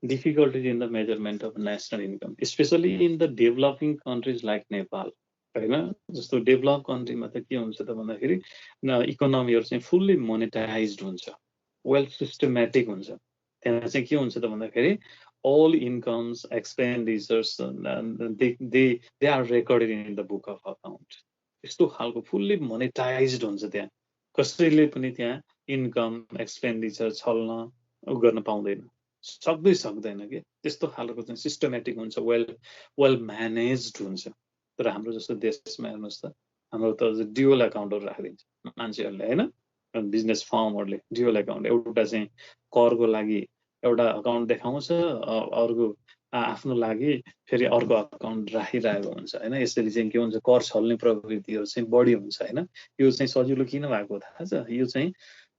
S1: Difficulties in the measurement of national income specially in the developing countries like Nepal हैन। जस्तो डेभलप कन्ट्रीमा त के हुन्छ त भन्दाखेरि इकोनोमीहरू चाहिँ फुल्ली मोनेटाइज्ड हुन्छ, वेल सिस्टमेटिक हुन्छ। त्यहाँ चाहिँ के हुन्छ त भन्दाखेरि all incomes, expenditures, they are recorded in the book of account. यस्तो खालको फुल्ली मोनेटाइज्ड हुन्छ। त्यहाँ कसैले पनि त्यहाँ इन्कम एक्सपेन्डिचर छल्न गर्न पाउँदैन, सक्दैन कि, त्यस्तो खालको चाहिँ सिस्टमेटिक हुन्छ, वेल म्यानेज्ड हुन्छ। तर हाम्रो जस्तो देशमा हेर्नुहोस् त, हाम्रो त ड्युअल एकाउन्टहरू राखिदिन्छ मान्छेहरूले हैन, बिजनेस फर्महरूले ड्युअल एकाउन्ट, एउटा चाहिँ करको लागि एउटा अकाउन्ट देखाउँछ, अर्को आफ्नो लागि फेरि अर्को अकाउन्ट राखिरहेको हुन्छ हैन। यसरी चाहिँ के हुन्छ, कर छल्ने प्रवृत्तिहरू चाहिँ बढी हुन्छ हैन। यो चाहिँ सजिलो किन भएको थाहा छ, यो चाहिँ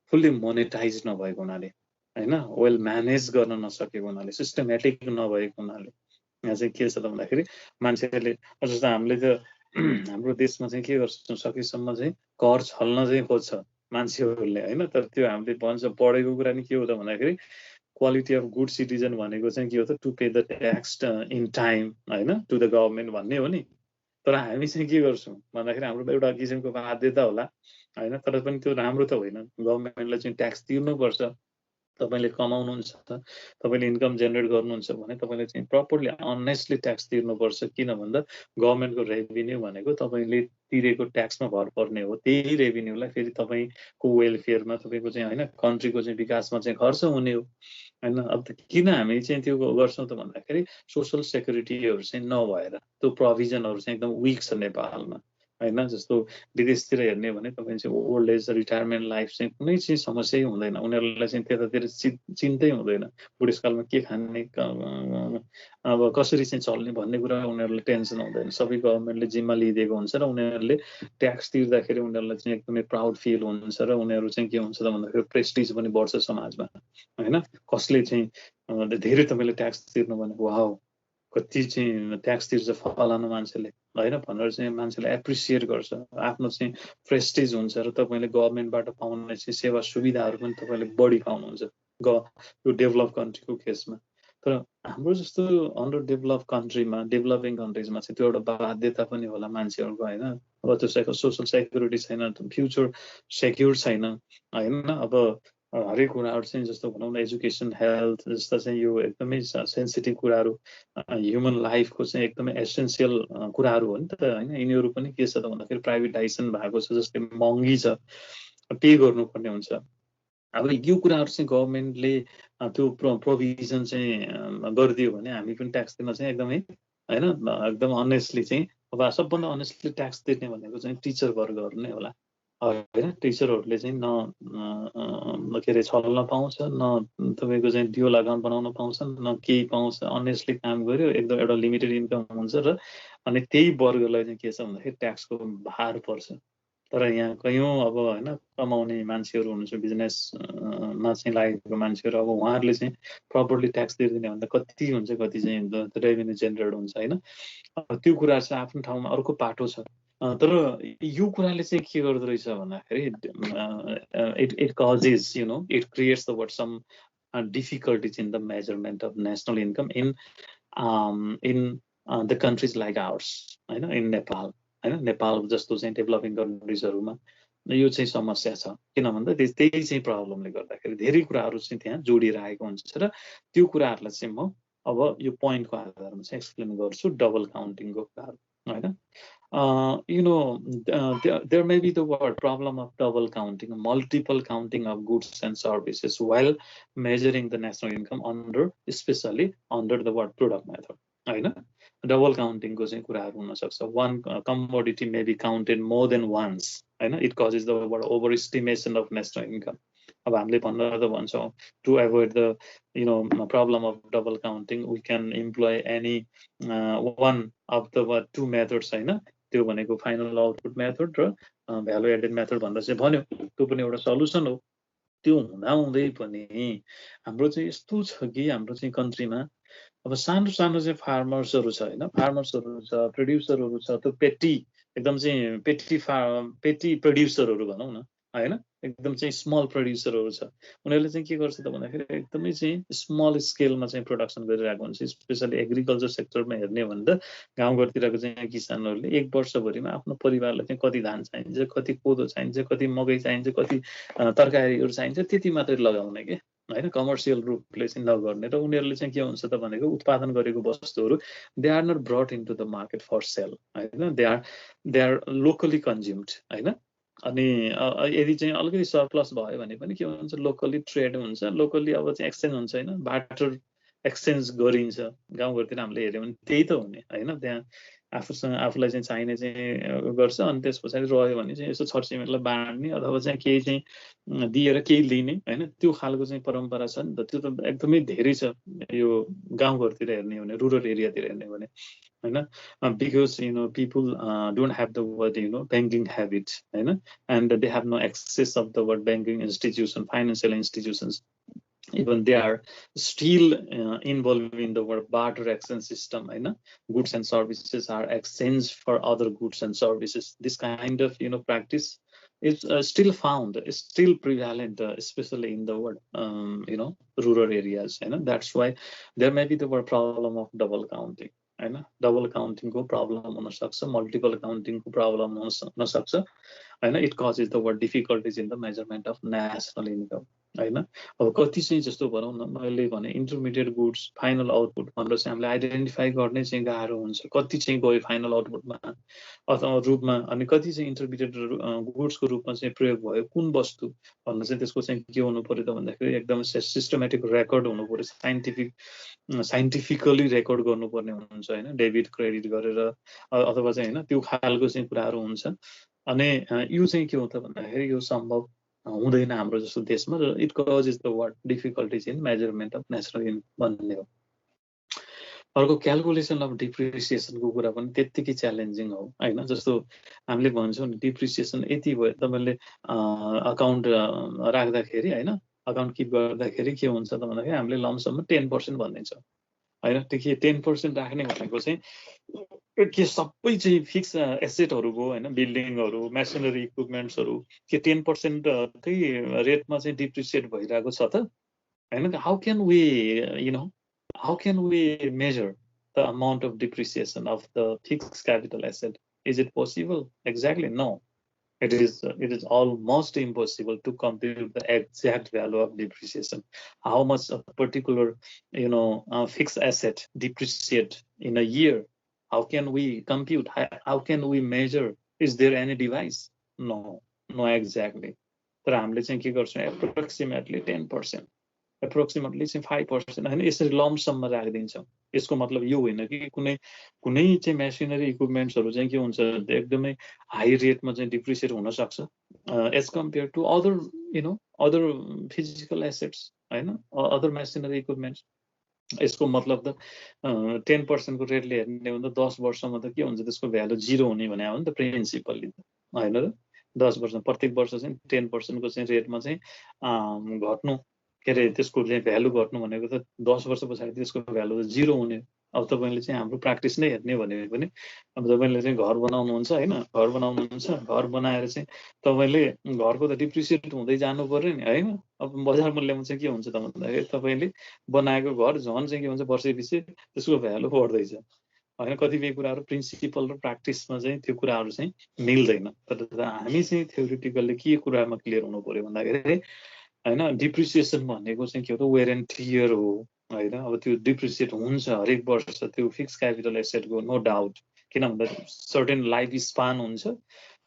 S1: फुल्ली मोनेटाइज नभएको हुनाले हैन, वेल म्यानेज गर्न नसकेको हुनाले, सिस्टमेटिक नभएको हुनाले यहाँ चाहिँ के छ त भन्दाखेरि मान्छेहरूले जस्तो हामीले त हाम्रो देशमा चाहिँ के गर्छौँ, सकेसम्म चाहिँ कर छल्न चाहिँ खोज्छ मान्छेहरूले हैन। तर त्यो हामीले भन्छ पढेको कुरा नि के हो त भन्दाखेरि क्वालिटी अफ गुड सिटिजन भनेको चाहिँ के हो त, to pay the tax in time हैन, टु द गभर्मेन्ट भन्ने हो नि। तर हामी चाहिँ के गर्छौँ भन्दाखेरि हाम्रो एउटा किसिमको बाध्यता होला हैन, तर पनि त्यो राम्रो त होइन। गभर्मेन्टलाई चाहिँ ट्याक्स तिर्नुपर्छ, तपाईँले कमाउनुहुन्छ, तपाईँले इन्कम जेनेरेट गर्नुहुन्छ भने तपाईँले चाहिँ प्रपरली अनेस्टली ट्याक्स तिर्नुपर्छ। किन भन्दा गभर्मेन्टको रेभिन्यू भनेको तपाईँले तिरेको ट्याक्समा भर पर्ने हो। त्यही रेभिन्यूलाई फेरि तपाईँको वेलफेयरमा, तपाईँको चाहिँ होइन कन्ट्रीको चाहिँ विकासमा चाहिँ खर्च हुने हो हैन। अब किन हामी चाहिँ त्यो गर्छौँ त भन्दाखेरि सोसल सेक्युरिटीहरू चाहिँ नभएर, त्यो प्रोभिजनहरू चाहिँ एकदम विक छ नेपालमा हैन। जस्तो विदेशतिर हेर्ने भने तपाईँ चाहिँ ओल्ड एज रिटायरमेन्ट लाइफ चाहिँ कुनै चाहिँ समस्यै हुँदैन, उनीहरूलाई चाहिँ त्यतातिर चिन्तै हुँदैन, बुढेसकालमा के खाने, अब कसरी चाहिँ चल्ने भन्ने कुरा उनीहरूलाई टेन्सन हुँदैन। सबै गभर्मेन्टले जिम्मा लिइदिएको हुन्छ र उनीहरूले ट्याक्स तिर्दाखेरि उनीहरूलाई चाहिँ एकदमै प्राउड फिल हुन्छ र उनीहरू चाहिँ के हुन्छ त भन्दाखेरि प्रेस्टिज पनि बढ्छ समाजमा हैन। कसले चाहिँ धेरै तपाईँले ट्याक्स तिर्नु भने वाउ कति चाहिँ ट्याक्स तिर्छ फलानु मान्छेले होइन भनेर चाहिँ मान्छेले एप्रिसिएट गर्छ, आफ्नो चाहिँ प्रेस्टिज हुन्छ र तपाईँले गभर्मेन्टबाट पाउने चाहिँ सेवा सुविधाहरू पनि तपाईँले बढी पाउनुहुन्छ यो डेभलप कन्ट्रीको केसमा। तर हाम्रो जस्तो अन्डर डेभलप कन्ट्रीमा, डेभलपिङ कन्ट्रिजमा चाहिँ त्यो एउटा बाध्यता पनि होला मान्छेहरूको होइन। अब त्यसैको सोसल सेक्युरिटी छैन, फ्युचर सेक्युर छैन होइन। अब हरेक कुराहरू चाहिँ जस्तो भनौँ न एजुकेसन, हेल्थ जस्ता चाहिँ यो एकदमै सेन्सिटिभ कुराहरू, ह्युमन लाइफको चाहिँ एकदमै एसेन्सियल कुराहरू हो नि त होइन। यिनीहरू पनि के छ त भन्दाखेरि प्राइभेटाइजेसन भएको छ, जस्तै महँगी छ, पे गर्नुपर्ने हुन्छ। अब यो कुराहरू चाहिँ गभर्मेन्टले त्यो प्रोभिजन चाहिँ गरिदियो भने हामी पनि ट्याक्स दिन चाहिँ एकदमै होइन एकदम अनेस्टली चाहिँ, अब सबभन्दा अनेस्टली ट्याक्स तिर्ने भनेको चाहिँ टिचर वर्गहरू नै होला होइन। टिचरहरूले चाहिँ न के अरे छल्न पाउँछ, न तपाईँको चाहिँ ड्युअल अकाउन्ट बनाउन पाउँछ, न केही पाउँछ। अनेस्टली काम गर्यो, एकदम एउटा लिमिटेड इन्कम हुन्छ र अनि त्यही वर्गलाई चाहिँ के छ भन्दाखेरि ट्याक्सको भार पर्छ। तर यहाँ कयौँ अब होइन कमाउने मान्छेहरू हुनुहुन्छ, बिजनेसमा चाहिँ लागेको मान्छेहरू, अब उहाँहरूले चाहिँ प्रपरली ट्याक्स तिर्दिने भन्दा कति हुन्छ, कति चाहिँ रेभेन्यू जेनेरेट हुन्छ होइन। त्यो कुरा चाहिँ आफ्नो ठाउँमा अर्को पाटो छ। तर यो कुराले चाहिँ के गर्दो रहेछ भन्दाखेरि it causes you know it creates the some difficulties in the measurement of national income in the countries like ours होइन, इन नेपाल होइन। नेपाल जस्तो चाहिँ डेभलपिङ कन्ट्रिजहरूमा यो चाहिँ समस्या छ। किन भन्दा त्यही चाहिँ प्रब्लमले गर्दाखेरि धेरै कुराहरू चाहिँ त्यहाँ जोडिएर आएको हुन्छ र त्यो कुराहरूलाई चाहिँ म अब यो पोइन्टको आधारमा चाहिँ एक्सप्लेन गर्छु, डबल काउन्टिङको कुराहरू होइन। There may be the word problem of double counting, multiple counting of goods and services while measuring the national income especially under the word product method होइन। डबल काउन्टिङको चाहिँ कुराहरू हुन सक्छ। One commodity may be counted more than once होइन। It causes the overestimation of national income. अब हामीले भनेर त भन्छौँ to avoid the problem of double counting we can employ any one of the two methods होइन। त्यो भनेको final output method र भ्यालु एडेड मेथड भनेर चाहिँ भन्यो, त्यो पनि एउटा सल्युसन हो। त्यो हुँदाहुँदै पनि हाम्रो चाहिँ यस्तो छ कि हाम्रो चाहिँ कन्ट्रीमा अब सानो सानो चाहिँ फार्मर्सहरू छ होइन, फार्मर्सहरू छ, प्रड्युसरहरू छ, त्यो पेटी एकदम चाहिँ पेटी प्रड्युसरहरू भनौँ न होइन, एकदम चाहिँ स्मल प्रड्युसरहरू छ। उनीहरूले चाहिँ के गर्छ त भन्दाखेरि एकदमै चाहिँ स्मल स्केलमा चाहिँ प्रोडक्सन गरिरहेको हुन्छ। स्पेसली एग्रिकल्चर सेक्टरमा हेर्ने हो भने त गाउँघरतिरको चाहिँ किसानहरूले एक वर्षभरिमा आफ्नो परिवारलाई चाहिँ कति धान चाहिन्छ, कति कोदो चाहिन्छ, कति मकै चाहिन्छ, कति तरकारीहरू चाहिन्छ, त्यति मात्रै लगाउने के होइन, कमर्सियल रूपले चाहिँ नगर्ने। र उनीहरूले चाहिँ के हुन्छ त भनेको उत्पादन गरेको वस्तुहरू they are not brought into the market for sale होइन, दे आर लोकली कन्ज्युम्ड होइन। अनि यदि चाहिँ अलिकति सरप्लस भयो भने पनि के हुन्छ, लोकली ट्रेड हुन्छ, लोकली अब चाहिँ एक्सचेन्ज हुन्छ होइन, बाटर एक्सचेन्ज गरिन्छ। गाउँघरतिर हामीले हेऱ्यौँ भने त्यही त हो नि होइन। त्यहाँ आफूलाई चाहिँ चाहिने चाहिँ गर्छ, अनि त्यस पछाडि रह्यो भने चाहिँ यसो छरछिमेकीलाई बाँड्ने अथवा चाहिँ केही चाहिँ दिएर केही लिने होइन, त्यो खालको चाहिँ परम्परा छ नि त। त्यो त एकदमै धेरै छ यो गाउँघरतिर हेर्ने हो भने, रुरल एरियातिर हेर्ने हो भने होइन। Because people don't have the word banking habit होइन, and they have no access of the word banking institution, financial institutions. Even they are still involved in the word barter exchange system. Goods and services are exchanged for other goods and services. This kind of practice is still found, is still prevalent, especially in the word rural areas. That's why there may be the word problem of double counting. Double counting को problem हुन सक्छ, multiple counting को problem हुन सक्छ होइन। It causes the word difficulties in the measurement of national income होइन। अब कति चाहिँ जस्तो भनौँ न, मैले भने इन्टरमिडिएट गुड्स, फाइनल आउटपुट भनेर चाहिँ हामीले आइडेन्टिफाई गर्ने चाहिँ गाह्रो हुन्छ। कति चाहिँ गयो फाइनल आउटपुटमा अथवा रूपमा, अनि कति चाहिँ इन्टरमिडिएट गुड्सको रूपमा चाहिँ प्रयोग भयो, कुन वस्तु भन्नु चाहिँ त्यसको चाहिँ के हुनु पर्यो त भन्दाखेरि एकदम सिस्टमेटिक रेकर्ड हुनु पर्यो, साइन्टिफिकली रेकर्ड गर्नुपर्ने हुन्छ होइन, डेबिट क्रेडिट गरेर अथवा चाहिँ होइन त्यो खालको चाहिँ कुराहरू हुन्छ। अनि यो चाहिँ के हो त भन्दाखेरि यो सम्भव हुँदैन हाम्रो जस्तो देशमा। र it causes the word difficulties in measurement of national income भन्ने हो। अर्को क्यालकुलेसन अफ डिप्रिसिएसनको कुरा पनि त्यत्तिकै च्यालेन्जिङ हो होइन। जस्तो हामीले भन्छौँ नि डिप्रिसिएसन यति भयो, तपाईँले अकाउन्ट राख्दाखेरि होइन, अकाउन्ट किप गर्दाखेरि के हुन्छ त भन्दाखेरि हामीले लमसममा 10% भनिदिन्छौँ होइन त्यो 10% राख्ने भनेको चाहिँ के सबै चाहिँ फिक्स एसेटहरू भयो होइन, बिल्डिङहरू, मेसिनरी इक्विपमेन्ट्सहरू के 10% कै रेटमा चाहिँ डिप्रिसिएट भइरहेको छ त होइन। How can we how can we measure the amount of depreciation of the fixed capital asset? Is it possible? Exactly, no. It is almost impossible to compute the exact value of depreciation. How much a particular fixed asset depreciate in a year? How can we compute? How can we measure? Is there any device? No exactly. तर हामीले चाहिँ के गर्छौँ, approximately 10%, approximately 5% होइन, यसरी लम्पसम्म राखिदिन्छौँ। यसको मतलब यो होइन कि कुनै चाहिँ मेसिनरी इक्विपमेन्ट्सहरू चाहिँ के हुन्छ, एकदमै हाई रेटमा चाहिँ डिप्रिसिएट हुन सक्छ as compare to other physical assets होइन, अदर मेसिनरी इक्विपमेन्ट्स। यसको मतलब त 10% को रेटले हेर्ने हो भने त 10 वर्षमा त के हुन्छ, त्यसको भ्यालु 0 हुने भने हो नि त प्रिन्सिपल्ली त होइन र। 10 वर्ष प्रत्येक वर्ष चाहिँ 10% को चाहिँ रेटमा चाहिँ घट्नु, के अरे त्यसको भ्यालु घट्नु भनेको त 10 वर्ष पछाडि त्यसको भ्यालु त 0 हुने। अब तपाईँले चाहिँ हाम्रो प्र्याक्टिस नै हेर्ने भने पनि अब तपाईँले चाहिँ घर बनाउनुहुन्छ होइन, घर बनाउनुहुन्छ, घर बनाएर चाहिँ तपाईँले घरको त डिप्रिसिएट हुँदै जानु पर्यो नि होइन। अब बजार मूल्यमा चाहिँ के हुन्छ त भन्दाखेरि तपाईँले बनाएको घर झन् चाहिँ के हुन्छ, वर्षै पछि त्यसको भ्यालु बढ्दैछ होइन। कतिपय कुराहरू प्रिन्सिपल र प्र्याक्टिसमा चाहिँ त्यो कुराहरू चाहिँ मिल्दैन। तर हामी चाहिँ थ्योरिटिकल्ली के कुरामा क्लियर हुनु पर्यो भन्दाखेरि होइन, डिप्रिसिएसन भनेको चाहिँ के हो त, वेयर एन्ड टियर हो होइन। अब त्यो डिप्रिसिएट हुन्छ हरेक वर्ष त्यो फिक्स क्यापिटल एसेटको, नो डाउट, किन भन्दा सर्टेन लाइफ स्पान हुन्छ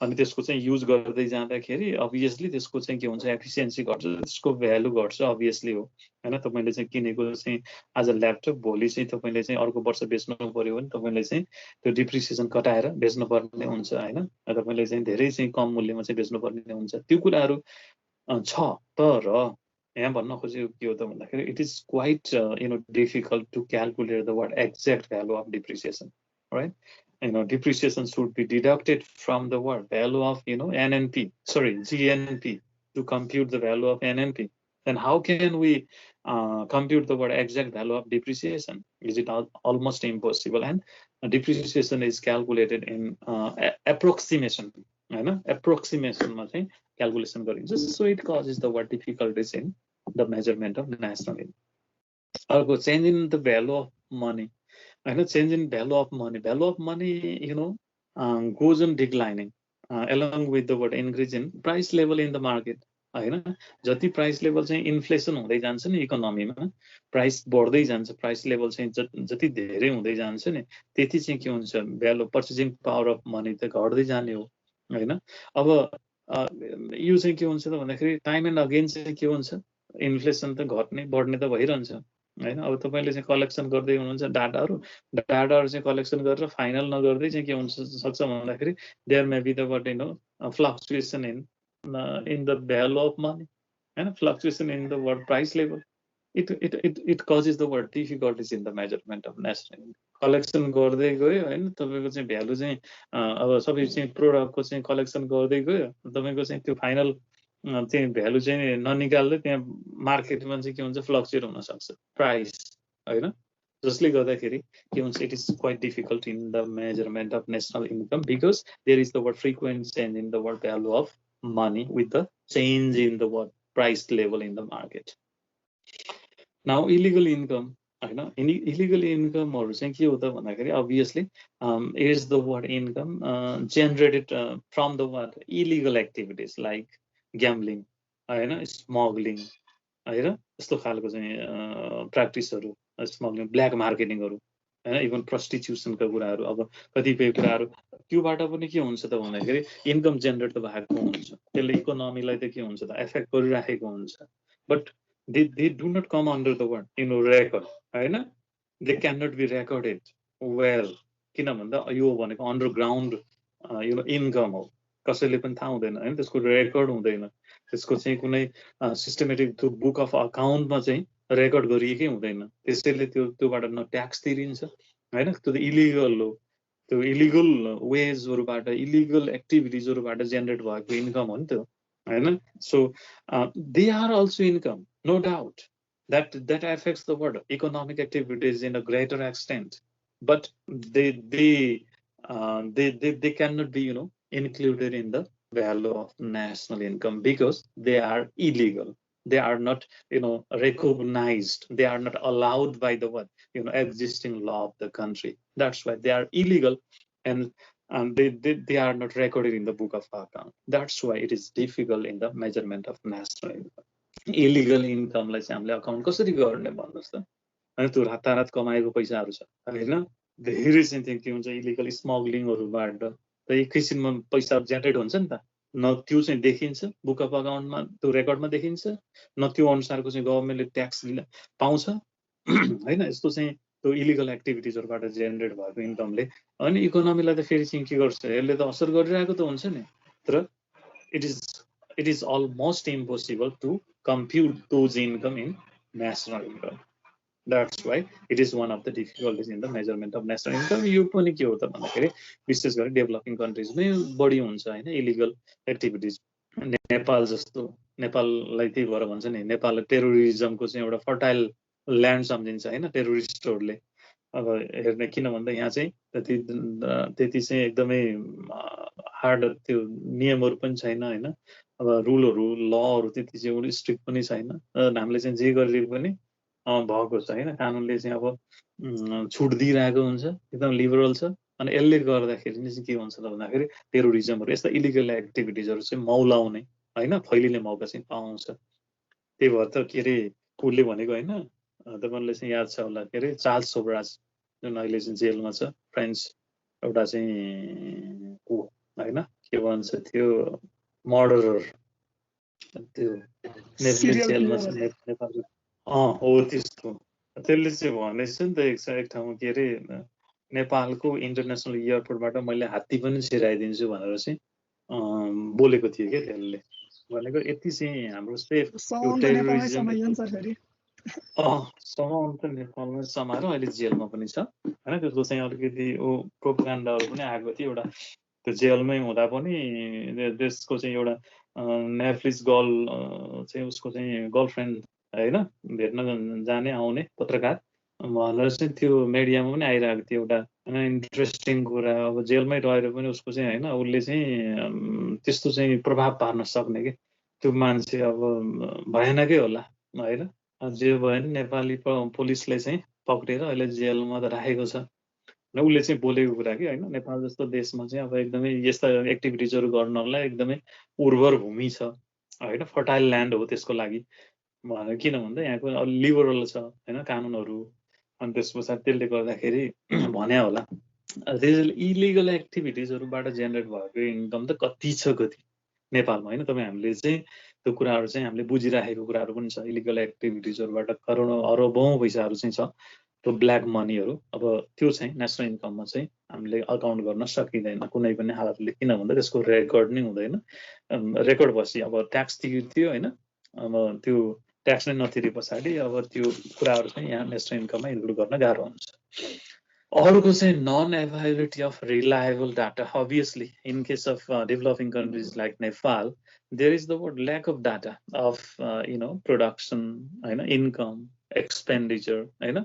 S1: अनि त्यसको चाहिँ युज गर्दै जाँदाखेरि अभियसली त्यसको चाहिँ के हुन्छ, एफिसियन्सी घट्छ, त्यसको भ्यालु घट्छ, अभियसली हो होइन। तपाईँले चाहिँ किनेको चाहिँ आज ल्यापटप, भोलि चाहिँ तपाईँले चाहिँ अर्को वर्ष बेच्नु पर्यो भने तपाईँले चाहिँ त्यो डिप्रिसिएसन कटाएर बेच्नुपर्ने हुन्छ होइन। तपाईँले चाहिँ धेरै चाहिँ कम मूल्यमा चाहिँ बेच्नुपर्ने हुन्छ। त्यो कुराहरू छ। तर यहाँ भन्न खोजेको के हो त भन्दाखेरि it is quite difficult to calculate the what exact value of depreciation, right. Depreciation should be deducted from the what value of GNP to compute the value of NNP. Then how can we compute the what exact value of depreciation? Is it almost impossible? And depreciation is calculated in approximation. Approximation मा चाहिँ calculation गरिन्छ. So it causes the what difficulties in the measurement of national income. अर्को, change in the value of money. Change in value of money. Value of money, goes on declining along with the what increase in price level in the market. जति price level चाहिँ inflation हुँदै जान्छ नि इकोनोमीमा, price बढ्दै जान्छ, price level चाहिँ जति धेरै हुँदै जान्छ नि त्यति चाहिँ के हुन्छ, value, purchasing power of money त घट्दै जाने हो होइन। अब यो चाहिँ के हुन्छ त भन्दाखेरि टाइम एन्ड अगेन चाहिँ के हुन्छ, इन्फ्लेसन त घट्ने बढ्ने त भइरहन्छ होइन। अब तपाईँले चाहिँ कलेक्सन गर्दै हुनुहुन्छ डाटाहरू चाहिँ कलेक्सन गरेर फाइनल नगर्दै चाहिँ के हुन सक्छ भन्दाखेरि there may be the what fluctuation in the value of money होइन, fluctuation in the word price level. It causes the word difficulties in the measurement of national. Collection गर्दै गयो होइन, तपाईँको चाहिँ भ्यालु चाहिँ अब सबै चाहिँ प्रोडक्टको चाहिँ कलेक्सन गर्दै गयो, तपाईँको चाहिँ त्यो फाइनल चाहिँ भ्यालु चाहिँ ननिकाल्दै त्यहाँ मार्केटमा चाहिँ के हुन्छ, फ्लक्चुएट हुन सक्छ प्राइस होइन। जसले गर्दाखेरि के हुन्छ, it is quite difficult in the measurement of national income because there is the word frequent change in the word value of money with the change in the word price level in the market. Now illegal income होइन, illegal इन्कमहरू चाहिँ के हो त भन्दाखेरि obviously it is the word income generated from the word illegal activities like gambling होइन, smuggling होइन, यस्तो खालको चाहिँ प्र्याक्टिसहरू, स्मग्लिङ, ब्ल्याक मार्केटिङहरू होइन, इभन प्रस्टिट्युसनका कुराहरू। अब कतिपय कुराहरू त्योबाट पनि के हुन्छ त भन्दाखेरि इन्कम जेनेरेट त भएको हुन्छ, त्यसले इकोनोमीलाई त के हुन्छ त एफेक्ट गरिराखेको हुन्छ। But they do not come under the word record होइन, they cannot be recorded well, किन भन्दा यो भनेको अन्डरग्राउन्ड इन्कम हो, कसैले पनि थाहा हुँदैन होइन, त्यसको रेकर्ड हुँदैन, त्यसको चाहिँ कुनै सिस्टमेटिक त्यो बुक अफ अकाउन्टमा चाहिँ रेकर्ड गरिएकै हुँदैन। त्यसैले त्योबाट न ट्याक्स तिरिन्छ होइन, त्यो त इलिगल हो, त्यो इलिगल वेजहरूबाट, इलिगल एक्टिभिटिजहरूबाट जेनेरेट भएको इन्कम हो नि त होइन। So they are also income, no doubt, that affects the what economic activities in a greater extent, but they cannot be included in the value of national income because they are illegal. They are not recognized. They are not allowed by the what existing law of the country. That's why they are illegal, and they are not recorded in the book of account. That's why it is difficult in the measurement of national income. Illegal इन्कमलाई चाहिँ हामीले account कसरी गर्ने भन्नुहोस् त, होइन? त्यो रातारात कमाएको पैसाहरू छ होइन, धेरै चाहिँ त्यो के हुन्छ इलिगल स्मग्लिङहरूबाट त एक किसिममा पैसा जेनेरेट हुन्छ नि त, न त्यो चाहिँ देखिन्छ बुक अफ अकाउन्टमा, त्यो रेकर्डमा देखिन्छ, न त्यो अनुसारको चाहिँ गभर्मेन्टले ट्याक्स पाउँछ होइन। यस्तो चाहिँ त्यो इलिगल एक्टिभिटिजहरूबाट जेनेरेट भएको इन्कमले अनि इकोनोमीलाई त फेरि चाहिँ के गर्छ, यसले त असर गरिरहेको त हुन्छ नि, तर it is almost impossible to compute those income in national income. That's why it is one of the difficulties in the measurement of national income. यो पनि के हो त भन्दाखेरि विशेष गरी डेभलपिङ कन्ट्रिजमै बढी हुन्छ होइन इलिगल एक्टिभिटिज। नेपाल जस्तो, नेपाललाई त्यही भएर भन्छ नि नेपाल टेरोरिजमको चाहिँ एउटा फर्टाइल ल्यान्ड सम्झिन्छ होइन टेरोरिस्टहरूले। अब हेर्ने किन भन्दा यहाँ चाहिँ त्यति चाहिँ एकदमै हार्ड त्यो नियमहरू पनि छैन होइन, अब रुलहरू लहरू त्यति चाहिँ स्ट्रिक्ट पनि छैन, हामीले चाहिँ जे गरेको पनि भएको छ होइन। कानुनले चाहिँ अब छुट दिइरहेको हुन्छ, एकदम लिबरल छ, अनि यसले गर्दाखेरि चाहिँ के हुन्छ त भन्दाखेरि टेरोरिजमहरू यस्ता इलिगल एक्टिभिटिजहरू चाहिँ मौलाउने होइन फैलिने मौका चाहिँ पाउँछ। त्यही भएर त के अरे उसले भनेको होइन, तपाईँलाई चाहिँ याद छ होला के अरे चार्ल्स सोबराज जुन अहिले चाहिँ जेलमा छ, फ्रेन्च एउटा चाहिँ होइन के भन्छ त्यो मर्डरर, त्यो जेलमा छ नेपालको हो त्यस्तो। त्यसले चाहिँ भनेछ नि त एक ठाउँमा के अरे नेपालको इन्टरनेसनल एयरपोर्टबाट मैले हात्ती पनि छिराइदिन्छु भनेर चाहिँ बोलेको थियो क्या त्यसले। भनेको यति चाहिँ हाम्रो सेफ टेरोरिजम समाउन त नेपालमै समाएर अहिले जेलमा पनि छ होइन। त्यसको चाहिँ अलिकति प्रोपागान्डाहरू पनि आएको थियो एउटा, त्यो जेलमै हुँदा पनि त्यसको चाहिँ एउटा नेटफ्लिक्स गर्ल चाहिँ उसको चाहिँ गर्लफ्रेन्ड होइन भेट्न जाने आउने पत्रकार भनेर चाहिँ त्यो मिडियामा पनि आइरहेको थियो एउटा होइन इन्ट्रेस्टिङ कुरा। अब जेलमै रहेर पनि उसको चाहिँ होइन उसले चाहिँ त्यस्तो चाहिँ प्रभाव पार्न सक्ने कि त्यो मान्छे अब भएनकै होला होइन। जे भयो नि नेपाली पुलिसले चाहिँ पक्रेर अहिले जेलमा त राखेको छ। उसले चाहिँ बोलेको कुरा कि होइन नेपाल जस्तो देशमा चाहिँ अब एकदमै यस्ता एक्टिभिटिजहरू गर्नलाई एकदमै उर्वर भूमि छ होइन, फर्टाइल ल्यान्ड हो त्यसको लागि भनेर। किन भन्दा यहाँको लिबरल छ होइन कानुनहरू, अनि त्यस पछाडि त्यसले गर्दाखेरि भन्या होला। इलिगल एक्टिभिटिजहरूबाट जेनेरेट भएको इन्कम त कति छ कति नेपालमा होइन। तपाईँ हामीले चाहिँ त्यो कुराहरू चाहिँ हामीले बुझिराखेको कुराहरू पनि छ, इलिगल एक्टिभिटिजहरूबाट करोडौँ अरबौँ पैसाहरू चाहिँ छ त्यो ब्ल्याक मनीहरू। अब त्यो चाहिँ नेसनल इन्कममा चाहिँ हामीले अकाउन्ट गर्न सकिँदैन कुनै पनि हालतले, किन भन्दा त्यसको रेकर्ड नै हुँदैन। रेकर्ड भएपछि अब ट्याक्स तिर्थ्यो होइन, अब त्यो ट्याक्स नै नतिरे पछाडि अब त्यो कुराहरू चाहिँ यहाँ नेसनल इन्कममा इन्क्लुड गर्न गाह्रो हुन्छ। अर्को चाहिँ non availability of reliable data. Obviously in case of developing countries like Nepal there is the word lack of data of production होइन, इन्कम, एक्सपेन्डिचर होइन।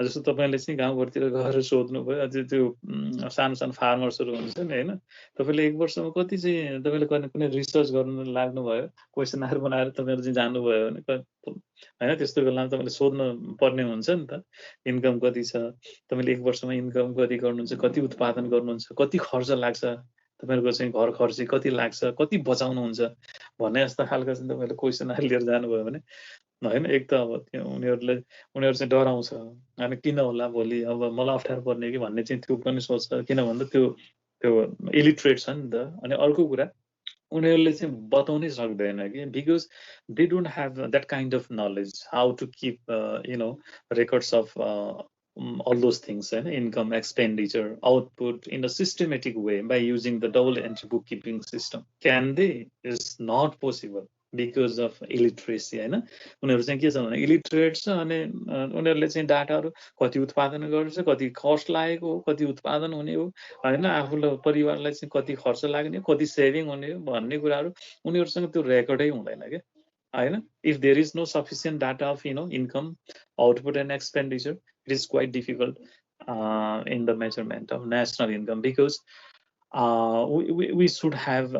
S1: जस्तो तपाईँले चाहिँ गाउँघरतिर गएर सोध्नुभयो, अझै त्यो सानो सानो फार्मर्सहरू हुन्छ नि होइन, तपाईँले एक वर्षमा कति चाहिँ तपाईँले कुनै रिसर्च गर्नु लाग्नुभयो, क्वेसन आन्सर बनाएर तपाईँहरू चाहिँ जानुभयो भने होइन, त्यस्तो बेलामा तपाईँले सोध्नु पर्ने हुन्छ नि त इन्कम कति छ, तपाईँले एक वर्षमा इन्कम कति गर्नुहुन्छ, कति उत्पादन गर्नुहुन्छ, कति खर्च लाग्छ, तपाईँहरूको चाहिँ घर खर्च कति लाग्छ, कति बचाउनुहुन्छ भन्ने जस्तो खालको चाहिँ तपाईँले क्वेसन आन्सर लिएर जानुभयो भने होइन, एक त अब त्यो उनीहरू चाहिँ डराउँछ अनि किन होला भोलि अब मलाई अप्ठ्यारो पर्ने कि भन्ने चाहिँ त्यो पनि सोच्छ, किन भन्दा त्यो इलिटरेट छ नि त। अनि अर्को कुरा उनीहरूले चाहिँ बताउनै सक्दैन कि because they don't have that kind of knowledge how to keep records of all those things, income, expenditure, output in a systematic way by using the double entry bookkeeping system. Can they? It's not possible because of illiteracy होइन। उनीहरू चाहिँ के छ भने illiterate छ अनि उनीहरूले चाहिँ डाटाहरू कति उत्पादन गर्छ, कति कस्ट लागेको हो, कति उत्पादन हुने हो होइन, आफूलाई परिवारलाई चाहिँ कति खर्च लाग्ने, कति सेभिङ हुने हो भन्ने कुराहरू उनीहरूसँग त्यो रेकर्डै हुँदैन क्या। होइन. If there is no sufficient data of income, output and expenditure, it is quite difficult in the measurement of national income, because we should have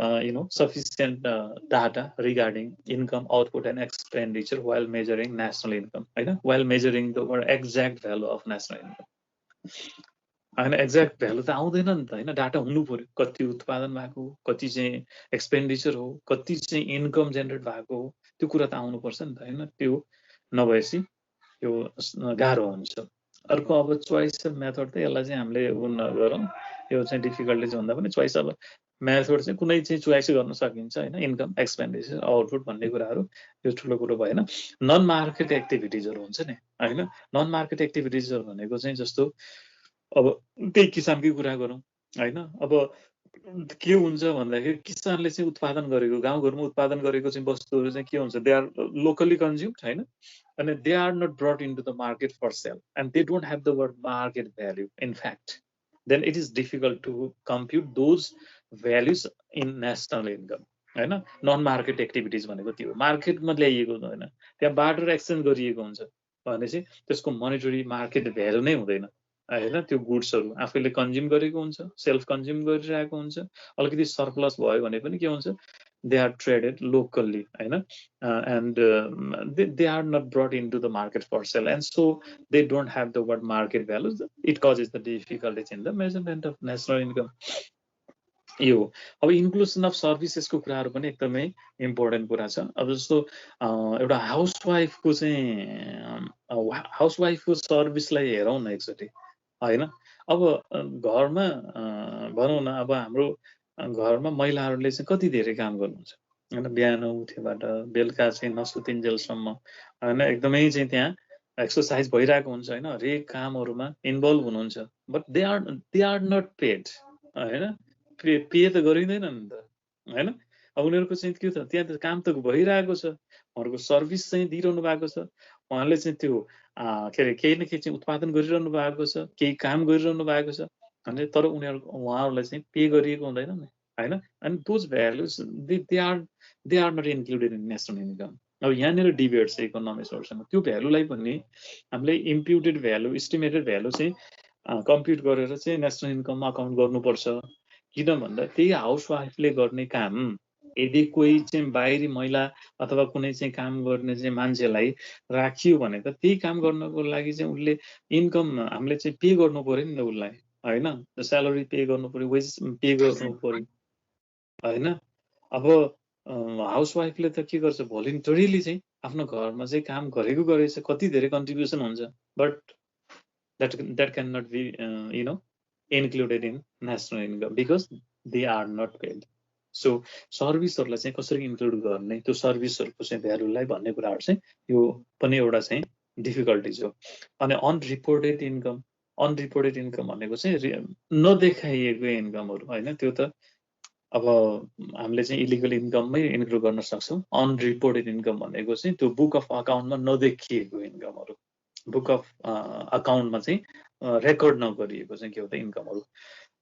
S1: sufficient data regarding income, output and expenditure while measuring national income, होइन, while measuring the exact value of national income. होइन, exact value त आउँदैन नि त, होइन, data हुनु पर्यो, कति उत्पादन भएको, कति चाहिँ एक्सपेन्डिचर हो, कति चाहिँ इन्कम जेनेरेट भएको हो, त्यो कुरा त आउनुपर्छ नि त, होइन. त्यो नभएपछि यो गाह्रो हुन्छ. अर्को अब चोइस मेथड त यसलाई चाहिँ हामीले नगरौँ, यो चाहिँ डिफिकल्टी चाहिँ भन्दा पनि चोइस अब मेथड चाहिँ कुनै चाहिँ चोइस गर्न सकिन्छ, होइन. इन्कम, एक्सपेन्डिचर, आउटपुट भन्ने कुराहरू यो ठुलो कुरो भएन. नन मार्केट एक्टिभिटिजहरू हुन्छ नि, होइन. नन मार्केट एक्टिभिटिजहरू भनेको चाहिँ जस्तो अब त्यही किसानकै कुरा गरौँ, होइन. अब के हुन्छ भन्दाखेरि किसानले चाहिँ उत्पादन गरेको, गाउँघरमा उत्पादन गरेको चाहिँ वस्तुहरू चाहिँ के हुन्छ, दे आर लोकली कन्ज्युम्ड, होइन, and they are not brought into the market for sale, and they don't have the word market value, in fact, then it is difficult to compute those values in national income, होइन. Non market activities भनेको त्यो मार्केटमा ल्याइएको होइन, त्यहाँ barter exchange गरिएको हुन्छ भनेपछि त्यसको मोनिटरी मार्केट भ्यालु नै हुँदैन, होइन. त्यो गुड्सहरू आफैले कन्ज्युम गरेको हुन्छ, सेल्फ कन्ज्युम गरिरहेको हुन्छ, अलिकति सरप्लस भयो भने पनि के हुन्छ, they are traded locally, होइन, and they are not brought into the market for sale, and so they don't have the word market values. It causes the difficulties in the measurement of national income. यो अब inclusion of सर्भिसेसको कुराहरू पनि एकदमै important कुरा छ. अब जस्तो एउटा हाउसवाइफको चाहिँ हाउसवाइफको सर्भिसलाई हेरौँ न एकचोटि, होइन. अब घरमा भनौँ न, अब हाम्रो घरमा महिलाहरूले चाहिँ कति धेरै काम गर्नुहुन्छ, होइन. बिहान उठेबाट बेलुका चाहिँ नसुतिन्जेलसम्म, होइन, एकदमै चाहिँ त्यहाँ एक्सर्साइज भइरहेको हुन्छ, होइन. हरेक कामहरूमा इन्भल्भ हुनुहुन्छ, but they are not paid, होइन. पे त गरिँदैन नि त, होइन. अब उनीहरूको चाहिँ के त, त्यहाँ त काम त भइरहेको छ, उहाँहरूको सर्भिस चाहिँ दिइरहनु भएको छ, उहाँले चाहिँ त्यो के अरे केही न केही चाहिँ उत्पादन गरिरहनु भएको छ, केही काम गरिरहनु भएको छ भने, तर उहाँहरूलाई चाहिँ पे गरिएको हुँदैन नि, होइन. And those values they are not included in national income. अब यहाँनिर डिबेट छ इकोनोमिस्टहरूसँग, त्यो भ्यालुलाई पनि हामीले इम्प्युटेड भ्यालु, इस्टिमेटेड भ्यालु चाहिँ कम्प्युट गरेर चाहिँ नेसनल इन्कममा अकाउन्ट गर्नुपर्छ. किन भन्दा त्यही हाउसवाइफले गर्ने काम यदि कोही चाहिँ बाहिरी महिला अथवा कुनै चाहिँ काम गर्ने चाहिँ मान्छेलाई राखियो भने त त्यही काम गर्नको लागि चाहिँ उसले इन्कम हामीले चाहिँ पे गर्नु पर्यो नि त उसलाई, होइन. स्यालेरी पे गर्नु पर्यो, वेजेस पे गर्नु पर्यो, होइन. अब हाउसवाइफले त के गर्छ, भोलिन्टरीली चाहिँ आफ्नो घरमा चाहिँ काम गरेको गरेछ, कति धेरै कन्ट्रिब्युसन हुन्छ, but that cannot be included in national income because they are not paid. So सर्भिसहरूलाई चाहिँ कसरी इन्क्लुड गर्ने, त्यो सर्भिसहरूको चाहिँ भ्यालुलाई भन्ने कुराहरू चाहिँ यो पनि एउटा चाहिँ डिफिकल्टिज हो. अनि अनरिपोर्टेड इन्कम भनेको चाहिँ नदेखाइएको इन्कमहरू, होइन. त्यो त अब हामीले चाहिँ इलिगल इन्कममै इन्क्लुड गर्न सक्छौँ. अनरिपोर्टेड इन्कम भनेको चाहिँ त्यो बुक अफ अकाउन्टमा नदेखिएको इन्कमहरू, बुक अफ अकाउन्टमा चाहिँ रेकर्ड नगरिएको चाहिँ के हो त इन्कमहरू.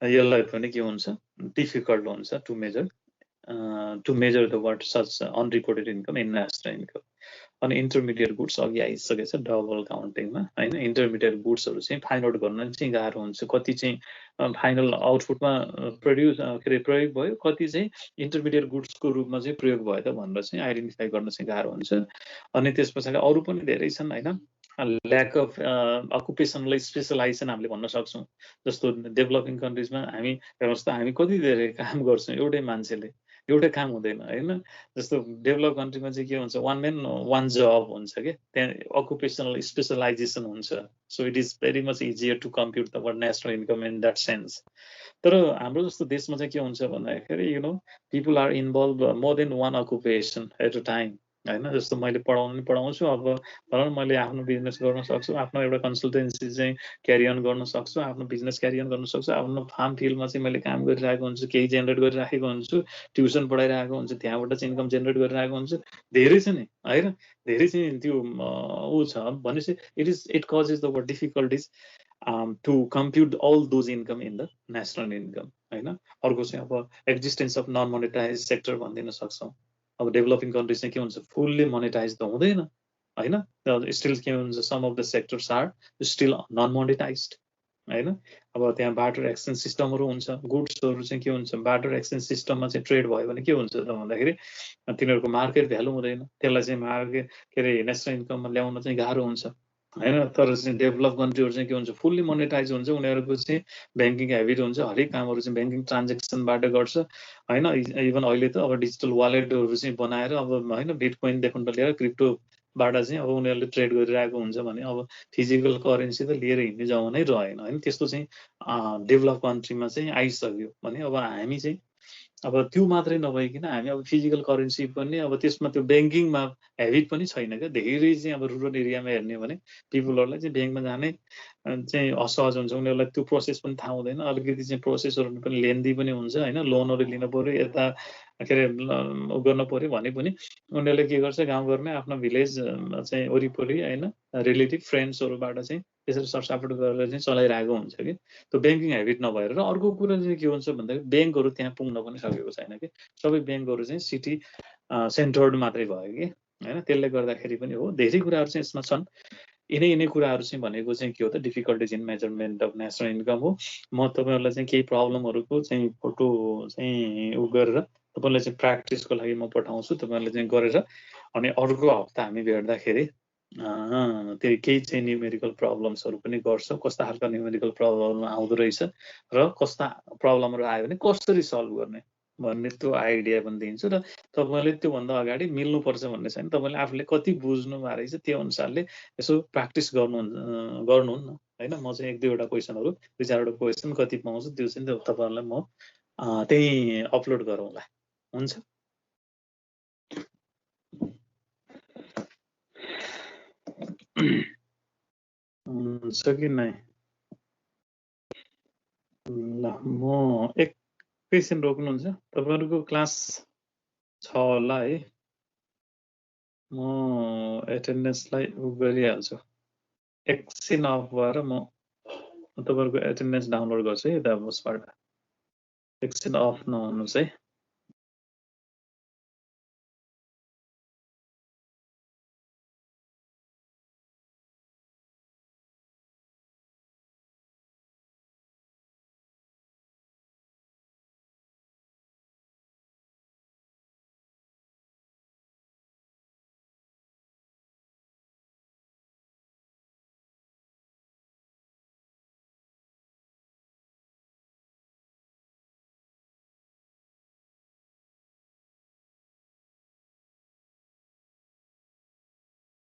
S1: यसलाई पनि के हुन्छ, डिफिकल्ट हुन्छ to measure the what such unreported income in national income. अनि इन्टरमिडिएट गुड्स अघि आइसकेको छ डबल काउन्टिङमा, होइन. इन्टरमिडिएट गुड्सहरू चाहिँ फाइन्ड आउट गर्न चाहिँ गाह्रो हुन्छ, कति चाहिँ फाइनल आउटपुटमा प्रयोग भयो, कति चाहिँ इन्टरमिडिएट गुड्सको रूपमा चाहिँ प्रयोग भयो त भनेर चाहिँ आइडेन्टिफाई गर्न चाहिँ गाह्रो हुन्छ. अनि त्यस पछाडि अरू पनि धेरै छन्, होइन. ल्याक अफ अकुपेसनल स्पेसलाइजेसन हामीले भन्न सक्छौँ. जस्तो डेभलपिङ कन्ट्रिजमा हामी हेर्नुहोस् त, हामी कति धेरै काम गर्छौँ एउटै मान्छेले, एउटै काम हुँदैन, होइन. जस्तो डेभलप कन्ट्रीमा चाहिँ के हुन्छ, वान म्यान वान जब हुन्छ क्या, त्यहाँ अकुपेसनल स्पेसलाइजेसन हुन्छ. So it is very much easier to compute the national income in that sense. तर हाम्रो जस्तो देशमा चाहिँ के हुन्छ भन्दाखेरि people are involve more than one occupation at a time, होइन. जस्तो मैले पढाउँछु, अब भनौँ मैले आफ्नो बिजनेस गर्न सक्छु, आफ्नो एउटा कन्सल्टेन्सी चाहिँ क्यारी अन गर्न सक्छु, आफ्नो बिजनेस क्यारी अन गर्न सक्छु, आफ्नो फार्म फिल्डमा चाहिँ मैले काम गरिरहेको हुन्छु, केही जेनेरेट गरिराखेको हुन्छु, ट्युसन पढाइरहेको हुन्छु, त्यहाँबाट चाहिँ इन्कम जेनेरेट गरिरहेको हुन्छु, धेरै छ नि, होइन. धेरै चाहिँ त्यो ऊ छ भनेपछि it causes the difficulties to compute all those income in the national income, होइन. अर्को चाहिँ अब existence of non monetize sector भनिदिन सक्छौँ. अब डेभलपिङ कन्ट्री चाहिँ के हुन्छ फुल्ली मोनेटाइज त हुँदैन हैन स्टिल के हुन्छ some of the sectors are still non monetized हैन अब त्यहाँ बार्टर एक्सचेन्ज सिस्टमहरु हुन्छ गुड्सहरु चाहिँ के हुन्छ बार्टर एक्सचेन्ज सिस्टममा चाहिँ ट्रेड भयो भने के हुन्छ त भन्दाखेरि तिनीहरुको मार्केट भ्यालु हुँदैन त्यसलाई चाहिँ मार्केट के रे नेशनल इन्कममा ल्याउन चाहिँ गाह्रो हुन्छ हैन तर चाहिँ डेभलप कन्ट्रीहरु चाहिँ के हुन्छ फुल्ली मोनेटाइज हुन्छ उनीहरुको चाहिँ बैंकिङ ह्याबिट हुन्छ हरेक कामहरु चाहिँ बैंकिङ ट्रान्ज्याक्सनबाट गर्छ हैन इभन अहिले त अब डिजिटल वालेटहरु चाहिँ बनाएर अब हैन बिटकोइन देखि लिएर क्रिप्टोबाट चाहिँ अब उनीहरुले ट्रेड गरिरहेको हुन्छ भने अब फिजिकल करेन्सी त लिएर हिँड्ने जमानै रहेन हैन त्यस्तो चाहिँ डेभलप कन्ट्रीमा चाहिँ आइसक्यो भने अब हामी चाहिँ अब त्यो मात्रै नभइकिन हामी अब फिजिकल करेन्सी पनि अब त्यसमा त्यो बैंकिङमा ह्याबिट पनि छैन क्या धेरै चाहिँ अब रुरल एरियामा हेर्ने हो भने पिपलहरुलाई चाहिँ बैंकमा जानै चाहिँ असहज हुन्छ उनीहरुलाई त्यो प्रोसेस पनि थाहा हुँदैन अलिकति चाहिँ प्रोसेसहरु पनि लेन्दी पनि हुन्छ हैन लोनहरु लिन पर्यो यता के रे गर्न पर्यो भने पनि उनीहरुले के गर्छ गाउँघरमै आफ्नो भिलेज चाहिँ वरिपरि हैन रिलेटिभ फ्रेन्ड्सहरुबाट चाहिँ त्यसरी सरसापट गरेर चाहिँ चलाइरहेको हुन्छ कि त्यो बैंकिङ ह्याबिट नभएर र अर्को कुरा चाहिँ के हुन्छ भन्दाखेरि बैंकहरु त्यहाँ पुग्न पनि सकेको छैन कि सबै बैंकहरु चाहिँ सिटी सेन्टर्ड मात्रै भयो कि हैन त्यसले गर्दाखेरि पनि हो धेरै कुराहरु चाहिँ यसमा छन् यिनै कुराहरु चाहिँ भनेको चाहिँ के हो त difficulties in measurement of national income हो म तपाईहरुलाई चाहिँ केही प्रब्लमहरुको चाहिँ फोटो चाहिँ उ गरेर तपाईहरुलाई चाहिँ प्र्याक्टिसको लागि म पठाउँछु तपाईहरुले चाहिँ गरेर अनि अर्को हप्ता हामी भेट्दाखेरि त्यो केही चाहिँ न्युमेरिकल प्रब्लम्सहरु पनि गर्छ कस्ता खालका न्युमेरिकल प्रब्लम आउँदो रहेछ र कस्ता प्रब्लमहरु आयो भने कसरी सल्भ गर्ने भन्ने त्यो आइडिया पनि दिन्छु र तपाईले त्यो भन्दा अगाडि मिल्नु पर्छ भन्ने छैन तपाईले आफूले कति बुझ्नु भए रहेछ त्यो अनुसारले यसो प्र्याक्टिस गर्नुहुन्न हैन म चाहिँ एक दुईवटा क्वेशनहरु दुई चारवटा क्वेशन कति पाउँछु त्यो चाहिँ तपाईहरुलाई म त्यही अपलोड गरौँला हुन्छ हुन्छ कि नै ल म एकैछिन रोक्नुहुन्छ तपाईहरुको क्लास छ होला है म एटेन्डेन्सलाई उ गरिहाल्छु एकछिन अफ भएर म तपाईहरुको एटेन्डेन्स डाउनलोड गर्छु है यता बसबाट एकछिन अफ नहुनुहोस् है